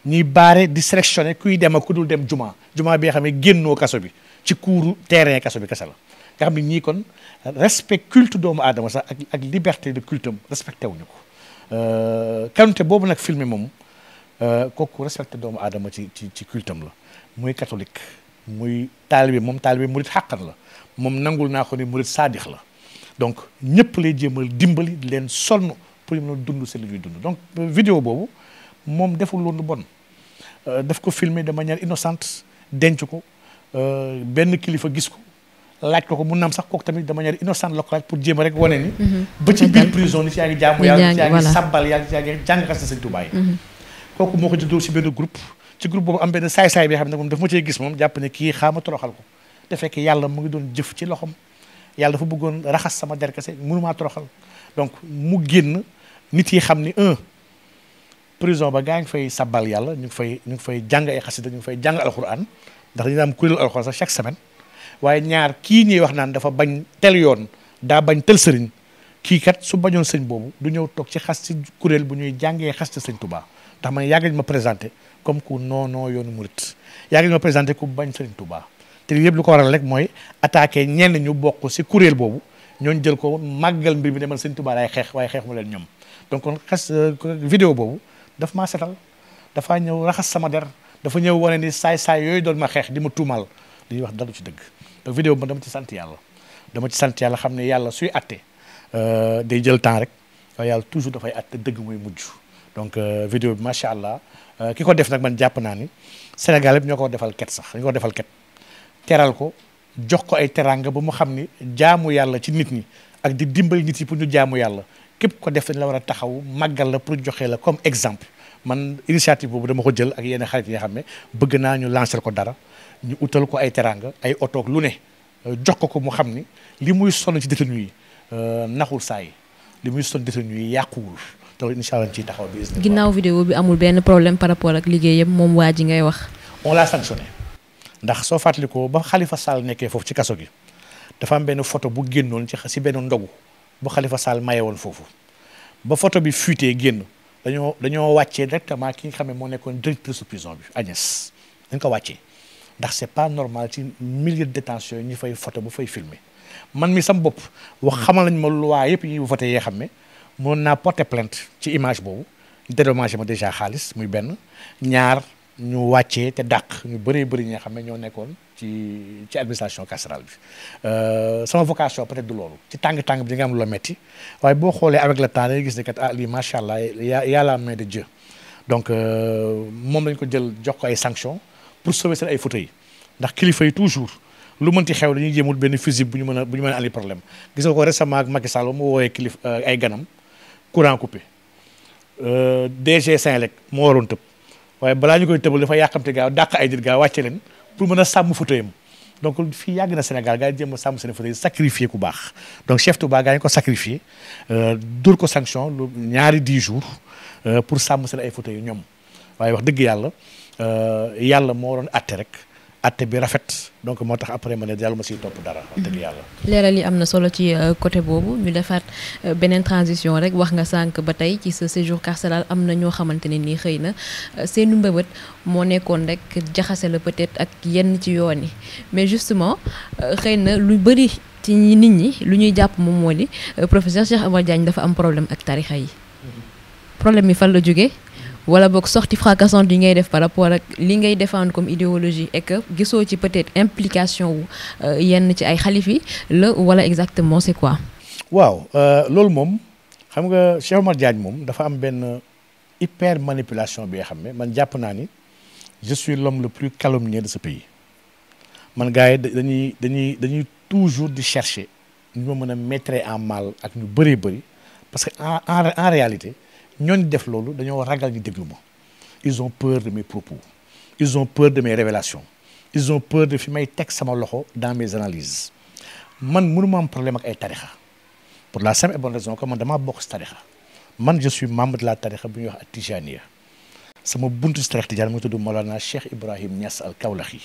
ñuy baare di sélectionné kuy dem ak ku dul dem juma bi nga xam ne génnoo kaso bi ci kuuru terrain kaso bi kese la nga xam ne ñii kon respect culte doomu aadama sax ak liberté de culte am respecté wuñu ko kanute boobu nag filmé moom kooku respecté doomu aadama ci culte am la muy catholique muy taalibe moom taalibe murit xàqan la moom nangul naa ko ni murit saadix la donc ñëpp lay jéemal dimbali di leen sonn pour ñu mën a dund seen li ñuy dund donc vidéo boobu moom deful loolu bon daf ko filmer de manière innocente denc ko benn kilifa gis ko laaj ko mun naam sax kooku tamit de manière innocente la ko laaj pour jéem a rek wane ni ba ci biir prison ni si yaa ngi jaamu yàlla si yaa ngi sabbal yaa ngi jàng xas na sëñ Tuubaa yi kooku moo ko jëndoo si benn groupe ci groupe boobu am benn saay-saay bi xam ne moom daf ma cee gis moom jàpp ne kii xaama toroxal ko te fekk yàlla mu ngi doon jëf ci loxom yàlla dafa bëggoon raxas sama der kese mënumaa toroxal donc mu génn nit yi xam ni prison ba gaa ngi fay sabbal yàlla ñu ngi fay jàng ay xasida ñu ngi fay jàng alxuraan ndax dañu am kuréelu alxuraan sax chaque semaine waaye ñaar kii ñuy wax naan dafa bañ tel yoon daa bañ tel sëriñ kii kat su bañoon sëñ boobu du ñëw toog ci xas ci kuréel bu ñuy jàngee xas ci sëñ Touba ndax man yàgg nañ ma présenté comme ku non yoonu murit yàgg nañ ma présenté ku bañ sëriñ Touba te lii yëpp lu ko waral rek mooy attaqué ñenn ñu bokk ci kuréel boobu ñooñu jël ko màggal mbir bi ne man sëñ Touba laay xeex waaye xeexuma leen ñoom donc kon vidéo boobu daf maa setal dafa ñëw raxas sama der dafa ñëw wane ni saay-saay yooyu doon ma xeex di ma tuumal li ñuy wax dalu ci dëgg donc vidéo bi dama ci sant yàlla xam ne yàlla suy atte day jël temps rek waaye yàlla toujours dafay atte dëgg mooy mujj donc vidéo bi macha allah ki ko def nag man jàpp naa ni Sénégal yëpp ñoo ko defal ket sax dañu ko defal ket teral ko jox ko ay teranga ba mu xam ni jaamu yàlla ci nit ñi ak di dimbali nit yi pour ñu jaamu yàlla képp ko def dañ la war a taxaw màggal la pour joxe la comme exemple man initiative boobu dama ko jël ak yenn xarit yi nga xam ne bëgg naa ñu lancer ko dara ñu utal ko ay teranga ay otoog lu ne jox ko mu xam ni li muy sonn ci détenu yi naxul saa yi li muy sonn détenu yi yàquwul te incha allah ciy taxaw bi. ginnaaw vidéo bi amul benn problème par rapport ak liggéeyam moom waa ji ngay wax. on l'a sanctionné ndax soo fàttalikoo ba Khalifa Sall nekkee foofu ci kaso gi dafa am benn photo bu génnoon ci benn ndogu bu Khalifa Sall maye woon foofu ba photo bi fuité génn dañoo wàccee directement ki nga xam ne moo nekkoon directrice prison bi Agnès dañ ko wàccee. ndax c'est pas normal ci milieu de détention yi ñu fay photo bu fay filmer man mi sam bopp wax xamal nañ ma loi yëpp yi voté yee xam ne mënoon naa porter plainte ci image boobu dédommagé ma déjà xaalis muy benn ñaar ñu wàccee te dàq ñu bëree bëri ñi nga xam ne ñoo nekkoon ci administration carcérale bi sama vocation peut-être du loolu ci tàng-tàng bi di nga am lu la metti waaye boo xoolee avec le temps dañuy gis ne kat lii macha allah y a la main de Dieu donc moom lañ ko jël jox ko ay sanctions pour sauver seen ay fauteuils ndax kilifa yi toujours lu mënti xew dañuy jéemul benn fusible bu ñu mën a andi problème gis nga ko récemment ak Macky Sall ba mu woowee ay ganam courant coupé DG Senelec moo waroon tëb waaye balaa ñu koy tëbal dafa yàqamte gaaw dàq ay nit gaaw wàcce leen pour mën a sàmm fauteuilam donc fii yàgg na Sénégal gaa yi jéem a sàmm seen fauteuil sacrifié ku baax donc chef Touba gaa ñu ko sacrifié dóor ko sanction lu ñaari 10 jours pour sàmm seen ay fauteuil ñoom waaye wax dëgg yàlla moo waroon atte rek atte bi rafet donc moo tax après ma ne yàlla ma siy topp dara wax dëgg yàlla. leeral yi am na solo ci côté boobu ñu defaat beneen transition rek wax nga sànq ba tey ci sa séjour carcéral am na ñoo xamante ne nii xëy na seenu mbëbët moo nekkoon rek jaxase la peut-être ak yenn ci yoon yi mais justement xëy na lu bëri ci nit ñi lu ñuy jàpp moom moo di professeur Cheikh Oumar Diagne dafa am problème ak tarixa yi problème yi fan la jógee. wala boog sortie fracassante yi ngay def par rapport ak li ngay défendre comme idéologie et que gisoo ci peut-être implication wu yenn ci ay xalif yi la wala exactement c'est quoi. waaw loolu moom xam nga Cheikh Oumar Diagne moom dafa am benn hyper manipulation bi nga xam ne man jàpp naa ni je suis l'homme le plus calomnié de ce pays man gars yi dañuy toujours di chercher ñu ma mën a mettre en mal ak ñu bëree bëri parce que en réalité. ñooñu def loolu dañoo ragal ñu déglu ma ils ont peur de mes propos ils ont peur de mes révélations ils ont peur de fi may teg sama loxo dans mes analyses man mënuma am problème ak ay tarixa pour la simple et bonne raison que man damaa bokk si tarixa man je suis membre de la tarixa bi ñuy wax ak Tijaniya sama buntu si tarixa Tijaan mu tudd Mawlana Cheikh Ibrahim Niass al Kawlaxi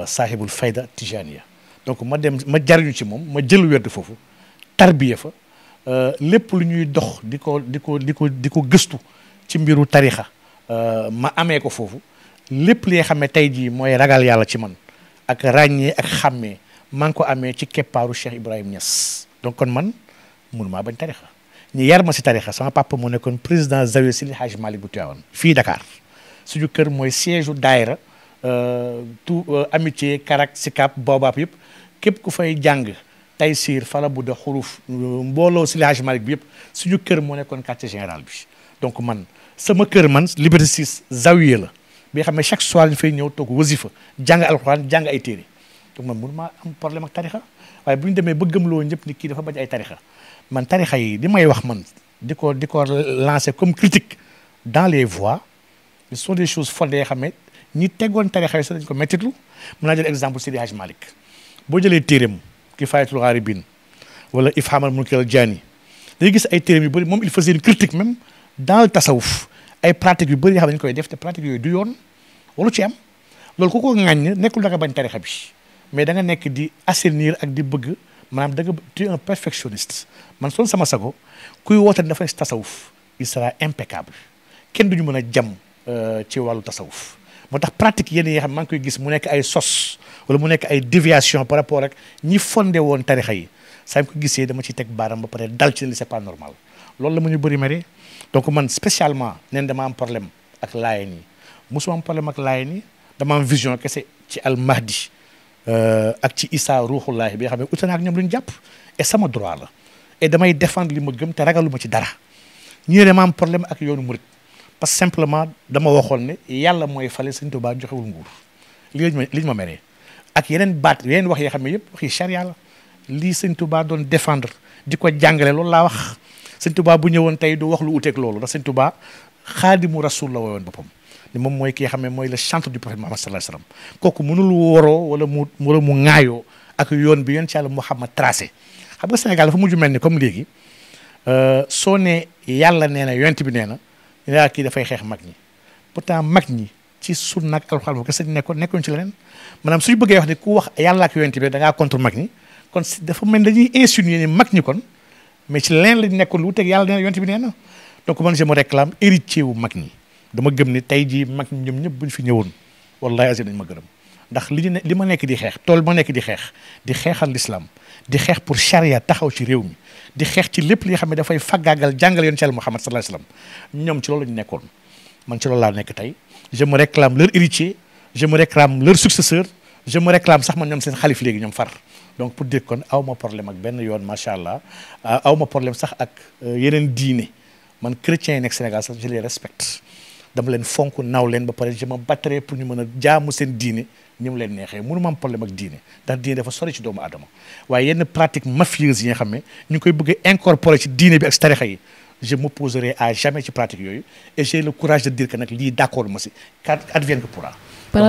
saahibul fayda Tijaniya donc ma jariñu ci moom ma jël werd foofu tarbiya fa lépp lu ñuy dox di ko gëstu ci mbiru tarixa ma amee ko foofu lépp li nga xam ne tey jii mooy ragal yàlla ci man ak ràññee ak xàmmee maa ngi ko amee ci keppaaru Cheikh Ibrahim Niass donc kon man mënumaa bañ tarixa ñi yar ma si tarixa sama papa mu nekkoon président Zawiya Seydi Hadji Malick bu Tivaouane fii Dakar suñu kër mooy siège u daayira tout amitié karak sikap boobaab yëpp képp ku fay jàng Taysiir fala bu de xuruf mbooloo Seydi Hadji Malick bi yëpp suñu kër moo nekkoon quartier général bi donc man sama kër man Liberté 6 zawiya la bi nga xam ne chaque soir ñu fay ñëw toog wasifa jàng alxuraan jàng ay téere donc man mënu maa am problème ak tarixa waaye bu ñu demee ba gëmloo ñëpp ni kii dafa bañ ay tarixa man tarixa yi li may wax man di ko lancer comme critique dans les voies ce sont des choses fondées yoo xam ne ñi tegoon tarixa yi sax dañ ko mettitlu mën naa jël exemple Seydi Hadji Malick boo jëlee téereem Kifayatul Gharibin wala Ifhamal Munkar Jaani day gis ay téereem yu bëri moom il faisait une critique même dans le tasawuf ay pratiques yu bëri yoo xam ne dañu koy def te pratiques yooyu du yoon walu ci am loolu ku ko ŋàññ nekkul da nga bañ tarixa bi mais da nga nekk di assainir ak di bëgg maanaam da nga tu es un perfectionniste man soon sama sago kuy woote dafa ne tasawuf il sera impeccable kenn duñu mën a jam ci wàllu tasawuf moo tax pratique yenn yi xam maa ngi koy gis mu nekk ay sos wala mu nekk ay déviation par rapport ak ñi fondé woon tarixa yi saa ko gisee dama ciy teg baaram ba pare dal ci li c'est pas normal loolu la ma ñu bëri mere donc man spécialement neen dama am problème ak Laayeen yi mosuma am problème ak Laayeen yi dama am vision kese ci al Mahdi ak ci Issa Ruuxullaahi bi nga xam ne ute naa ak ñoom lu ñu jàpp et sama droit la et damay défendre li ma gëm te ragaluma ci dara ñu ne dama am problème ak yoonu murit parce que simplement dama waxoon ne yàlla mooy fale Sëñ Tuubaa joxewul nguur li ñu ma meree ak yeneen baat yeneen wax yoo xam ne yëpp waxi charia la lii Sëñ Tuubaa doon défendre di ko jàngale loolu laa wax Sëñ Tuubaa bu ñëwoon tey du wax lu uteeg loolu ndax Sëñ Tuubaa xaadimu rasul la woyoon boppam ni moom mooy ki nga xam ne mooy le chantre du prophète Muhammad sallallahu alayhi wasallam kooku mënul woroo wala mu ŋaayoo ak yoon bi yoon ci yàlla Muhammad tracé xam nga Sénégal dafa mujj mel ni comme léegi soo ne yàlla nee na yonent bi nee na yaa kii dafay xeex mag ñi pourtant mag ñi ci sunna ak alxuraan kese nekkoon ci leneen maanaam suñu bëggee wax ne ku wax yàlla ak yonent bi da ngaa contre mag ñi kon dafa mel dañuy insinuer ni mag ñi kon mais ci leneen lañ nekkoon lu wuteeg yàlla nee na yonent bi nee na donc man je me réclame héritier wu mag ñi dama gëm ni tey jii mag ñi ñoom ñëpp bu ñu fi ñëwoon wallahi azim dañ ma gërëm ndax li ma nekk di xeex tool ma nekk di xeexal l'islam di xeex pour charia taxaw ci réew mi di xeex ci lépp li nga xam ne dafay faggaagal jàngal yoon ci Yàlla Muhammad sallallahu alayhi wasallam ñoom ci loolu la ñu nekkoon man ci loolu laa nekk tey je me réclame leur héritier je me réclame leur successeur je me réclame sax man ñoom seen xalif léegi ñoom far donc pour dire kon aw ma problème ak benn yoon macha allah aw ma problème sax ak yeneen diine man chrétiens yi nekk Sénégal sax je les respecte dama leen fonk naw leen ba pare je me battrai pour ñu mën a jaamu seen diine ni mu leen neexee mënu ma am problème ak diine ndax diine dafa sori ci doomu aadama waaye yenn pratique mafieuse yi nga xam ne ñu ngi koy bëgg a incorporer ci diine bi ak tarixa yi je m'opposerai à jamais ci pratique yooyu et j'ai le courage de dire que nag lii d'accord ma si advienne que pourra. par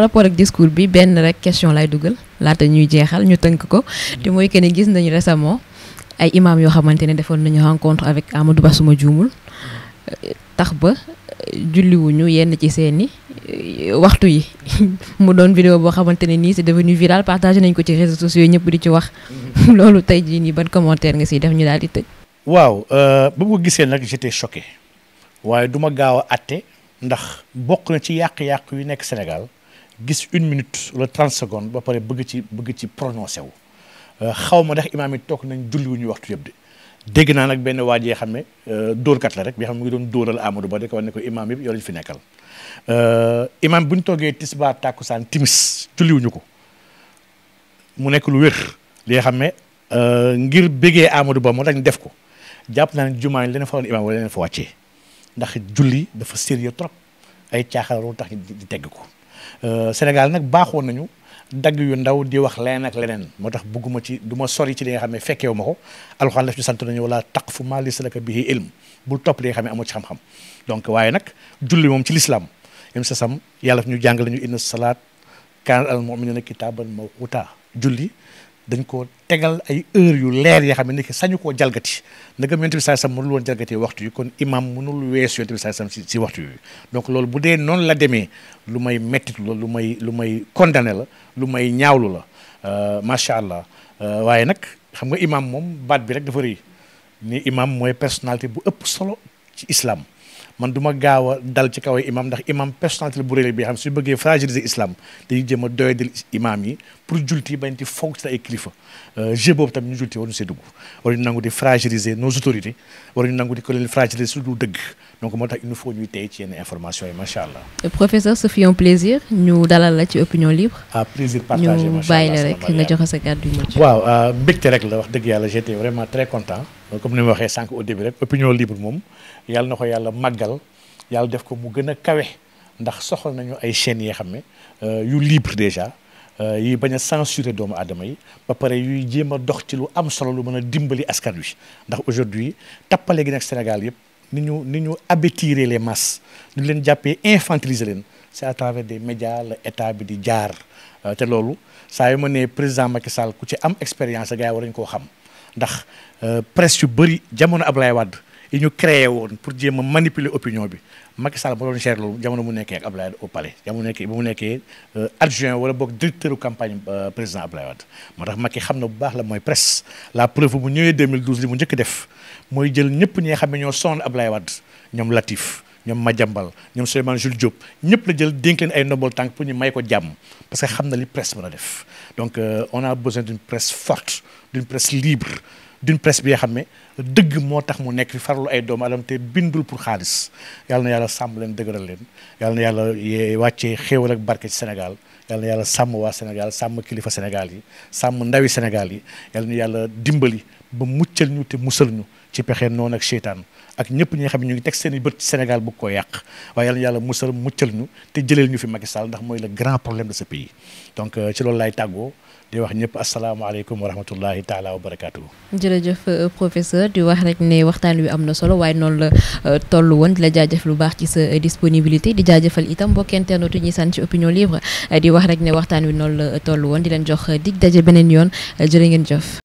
rapport ak discours bi benn rek question lay dugal laata ñuy jeexal ñu tënk ko te mooy que ne gis nañu récemment ay imam yoo xamante ne defoon nañu rencontre avec Amadou Ba suma juumul tax ba julliwuñu yenn ci seeni waxtu yi mu doon vidéo boo xamante ne nii c'est devenu viral partagé nañ ko ci réseaux sociaux yi ñëpp di ci wax loolu tey jii nii ban commentaire nga siy def ñu daal di tëj. waaw ba ma ko gisee nag j'étais choqué waaye du ma gaaw a atte ndax bokk na ci yàq-yàq yu nekk Sénégal gis 1 minute wala 30 secondes ba pare bëgg ci prononcé wu xaw ma ndax imaam yi toog nañ julliwuñu waxtu yëpp de. dégg naa nag benn waa jee xam ne dóorkat la rek bi xam ne mu ngi doon dóoral Amadou Ba di ko wax ne ko imaam yëpp yow lañu fi nekkal imaam bu ñu toogee tisbaar tàkkusaan timis julliwuñu ko mu nekk lu wér li nga xam ne ngir bégee Amadou Ba moo tax ñu def ko jàpp naa ne jumaa yi leen fa woon imaam wala leen fa wàccee ndax julli dafa sérieux trop ay caaxaan loolu tax di tegg ko Sénégal nag baaxoon nañu dagg yu ndaw di wax leneen ak leneen moo tax bëgguma ci du ma sori ci li nga xam ne fekkeewu ma ko alxuraan daf ñu sant nañu wala taqfu maa laysa laka bihi ilm bul topp li nga xam ne amoo ci xam-xam donc waaye nag julli moom ci l'islam im sa sam yàlla fi ñu jàng la ñu inna salaat kaanat alal mu'minina kitaaban mawquuta julli dañ ko tegal ay heures yu leer yoo xam ne ni sañu koo jalgati ndegam yonent bi sallallahu alayhi wasallam mënul woon jalgati waxtu yi kon imam mënul weesu yonent bi sallallahu alayhi wasallam si waxtu yi donc loolu bu dee noonu la demee lu may mettit la lu may condamné la lu may ñaawlu la macha allah waaye nag xam nga imam moom baat bi rek dafa rëy ni imam mooy personnalité bu ëpp solo ci islam man du ma gaaw a dal ci kaw imam ndax imam personnalité bu réel bi xam su bëggee fragiliser islam dañuy jéem a doyadil imam yi pour julti bañ ci fonk ci ay kilifa jeu boobu tamit ñu julti waruñu see dugg waruñu nangu di fragiliser nos autorités waruñu nangu di ko leen fragiliser su du dëgg donc moo tax il nous faut ñuy tey ci yenn information yi macha allah. Professeur, ce fut un plaisir ñu dalal la ci opinion libre. Plaisir partagé ñu bàyyi la rek nga joxe sa kàddu yu mujj. waaw mbégte rek la wax dëgg yàlla j'étais vraiment très content comme ni ma waxee sànq au début rek opinion libre moom yàlla na ko yàlla màggal yàlla def ko mu gën a kawe ndax soxal nañu ay chaînes yoo xam ne yu libre déjà yi bañ a censurer doomu aadama yi ba pare yuy jéem a dox ci lu am solo lu mën a dimbali askan wi ndax aujourd'hui tappale gi nag Sénégal yëpp ni ñu abétirer les masses ñu leen jàppee infantiliser leen c'est à travers des médias la état bi di jaar te loolu saa yu ma nee président Macky Sall ku ci am expérience gars yi war nañu koo xam ndax presse yu bëri jamono Abdoulaye Wade yi ñu créé woon pour jéem a manipuler opinion bi Macky Sall ba doon gérer loolu jamono mu nekkee ak Abdoulaye au palais jamono mu nekkee adjoint wala boog directeur campagne président Abdoulaye Wade moo tax Macky xam na bu baax la mooy presse la preuve bu ñëwee 2012 li mu njëkk def mooy jël ñëpp ñi nga xam ne ñoo sonn Abdoulaye Wade ñoom Latif ñoom Madiambal ñoom Souleymane Jules Diop ñëpp la jël dénk leen ay ndombol tànk pour ñu may ko jàmm parce que xam na li presse mën a def donc on a besoin d'une presse forte d'une presse libre d'une presse bi nga xam ne dëgg moo tax mu nekk fi farlu ay doomu aadama te bindul pour xaalis yàlla na yàlla sàmm leen dëgëral leen yàlla na yàlla wàccee xéewal ak barke ci Sénégal yàlla na yàlla sàmm waa Sénégal sàmm kilifa Sénégal yi sàmm ndawi Sénégal yi yàlla na yàlla dimbali ba muccal ñu te musal ñu ci pexe noonu ak seytaan ak ñëpp ñi nga xam ne ñu ngi teg seen i bët ci Sénégal bu ko yàq waaye yàlla na yàlla musal muccal ñu te jëleel ñu fi Macky Sall ndax mooy le grand problème de ce pays donc ci loolu laay tàggoo di wax ñëpp asalaamaaleykum wa rahmatullahi taala wa barakaatu. jërëjëf professeur di wax rek ne waxtaan wi am na solo waaye noonu la toll woon di la jaajëf lu baax ci sa disponibilité di jaajëfal itam mbokk internet ñi sant ci opinion libre di wax rek ne waxtaan wi noonu la toll woon di leen jox dig daje beneen yoon jërë ngeen jëf.